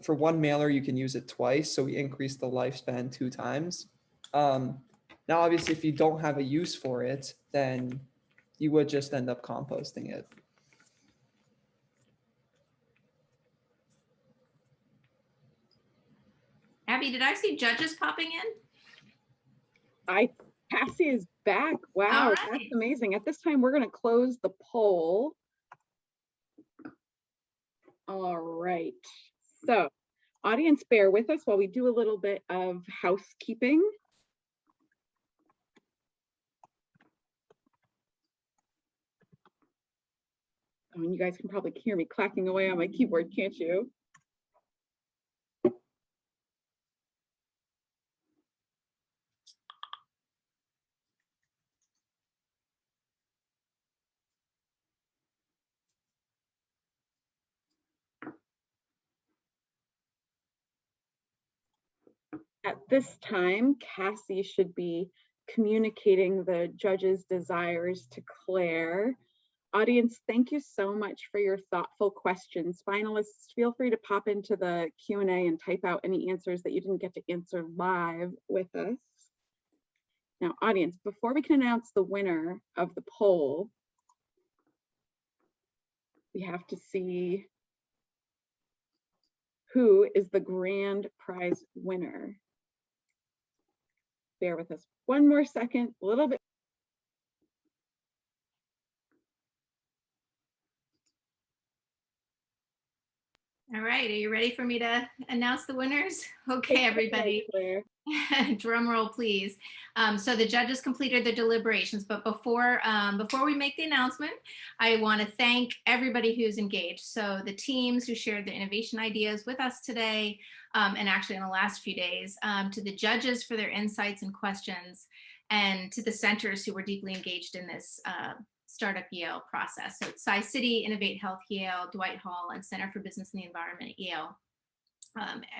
for one mailer, you can use it twice, so we increase the lifespan 2 times. Now, obviously, if you don't have a use for it, then you would just end up composting it. Abby, did I see judges popping in? Cassie is back. Wow, Right. that's amazing. At this time, we're going to close the poll. All right. So, audience, bear with us while we do a little bit of housekeeping. Oh, and you guys can probably hear me clacking away on my keyboard, can't you? At this time, Cassie should be communicating the judge's desires to Claire. Audience, thank you so much for your thoughtful questions. Finalists, feel free to pop into the Q&A and type out any answers that you didn't get to answer live with us. Now, audience, before we can announce the winner of the poll, we have to see who is the grand prize winner. Bear with us one more second, a little bit. All right, are you ready for me to announce the winners? Okay, everybody. Drum roll, please. So the judges completed their deliberations, but before we make the announcement, I want to thank everybody who's engaged. So the teams who shared their innovation ideas with us today, and actually in the last few days, to the judges for their insights and questions, and to the centers who were deeply engaged in this Startup Yale process. So Tsai CITY, Innovate Health Yale, Dwight Hall, and Center for Business and the Environment at Yale.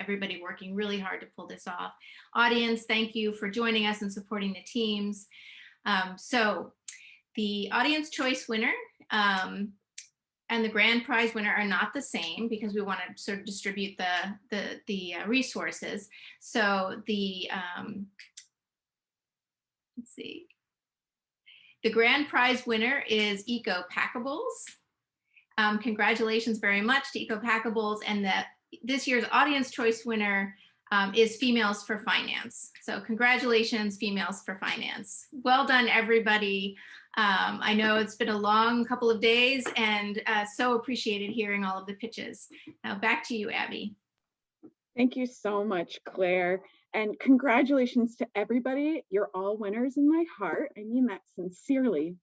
Everybody working really hard to pull this off. Audience, thank you for joining us and supporting the teams. So the audience choice winner and the grand prize winner are not the same because we want to sort of distribute the resources. So the let's see. The grand prize winner is Eco Packables. Congratulations very much to Eco Packables, and this year's audience choice winner is Females for Finance. So congratulations, Females for Finance. Well done, everybody. I know it's been a long couple of days and so appreciated hearing all of the pitches. Now back to you, Abby. Thank you so much, Claire. And congratulations to everybody. You're all winners in my heart. I mean that sincerely.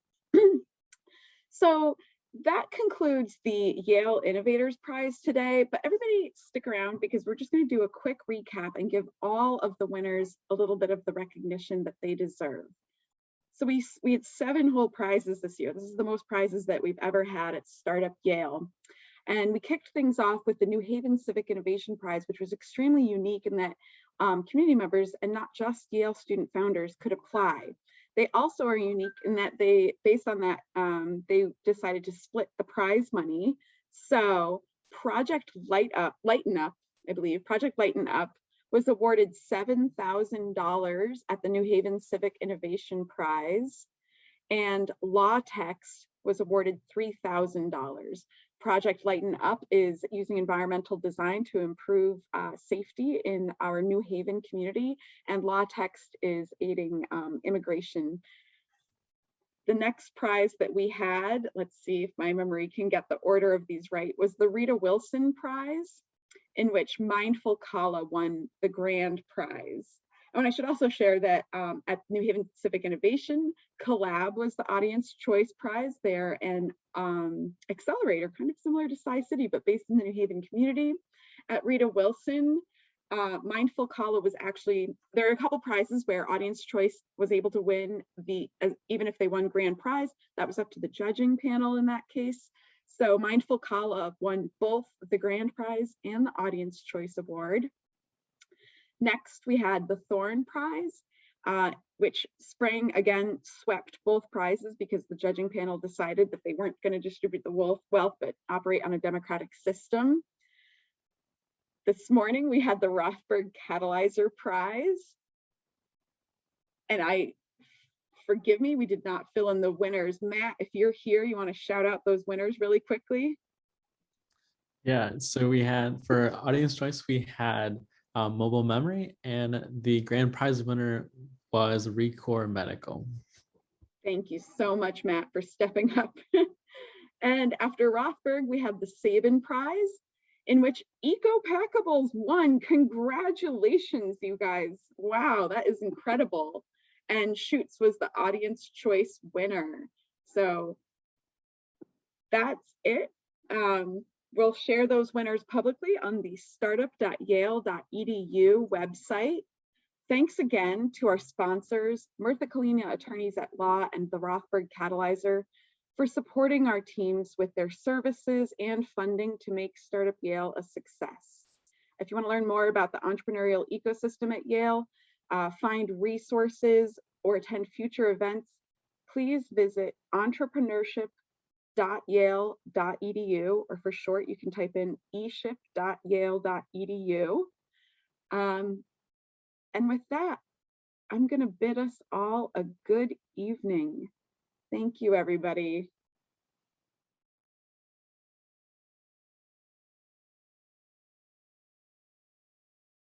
So that concludes the Yale Innovators Prize today, but everybody stick around because we're just going to do a quick recap and give all of the winners a little bit of the recognition that they deserve. So we had 7 whole prizes this year. This is the most prizes that we've ever had at Startup Yale. And we kicked things off with the New Haven Civic Innovation Prize, which was extremely unique in that community members and not just Yale student founders could apply. They also are unique in that based on that, they decided to split the prize money. So Project Lighten Up, I believe, Project Lighten Up was awarded $7,000 at the New Haven Civic Innovation Prize, and Law Text was awarded $3,000. Project Lighten Up is using environmental design to improve safety in our New Haven community, and Law Text is aiding immigration The next prize that we had, let's see if my memory can get the order of these right, was the Rita Wilson Prize, in which Mindful Kala won the grand prize. Oh, and I should also share that at New Haven Civic Innovation, Collab was the Audience Choice Prize there, and Accelerator, kind of similar to Tsai CITY, but based in the New Haven community. At Rita Wilson, Mindful Kala was actually, there are a couple prizes where Audience Choice was able to win even if they won grand prize, that was up to the judging panel in that case. So Mindful Kala won both the grand prize and the Audience Choice Award. Next, we had the Thorn Prize, which Spring again swept both prizes because the judging panel decided that they weren't going to distribute the wealth, but operate on a democratic system. This morning, we had the Rothberg Catalyzer Prize. And forgive me, we did not fill in the winners. Matt, if you're here, you want to shout out those winners really quickly? Yeah, so we had, for Audience Choice, we had Mobile Memory, and the grand prize winner was Recore Medical. Thank you so much, Matt, for stepping up. And after Rothberg, we had the Sabin Prize, in which Ecopackables won. Congratulations, you guys. Wow, that is incredible. And Schutz was the Audience Choice winner. So that's it. We'll share those winners publicly on the startup.yale.edu website. Thanks again to our sponsors, Murtha Kalina Attorneys at Law and the Rothberg Catalyzer, for supporting our teams with their services and funding to make Startup Yale a success. If you want to learn more about the entrepreneurial ecosystem at Yale, find resources, or attend future events, please visit entrepreneurship.yale.edu, or for short, you can type in eship.yale.edu. And with that, I'm going to bid us all a good evening. Thank you, everybody.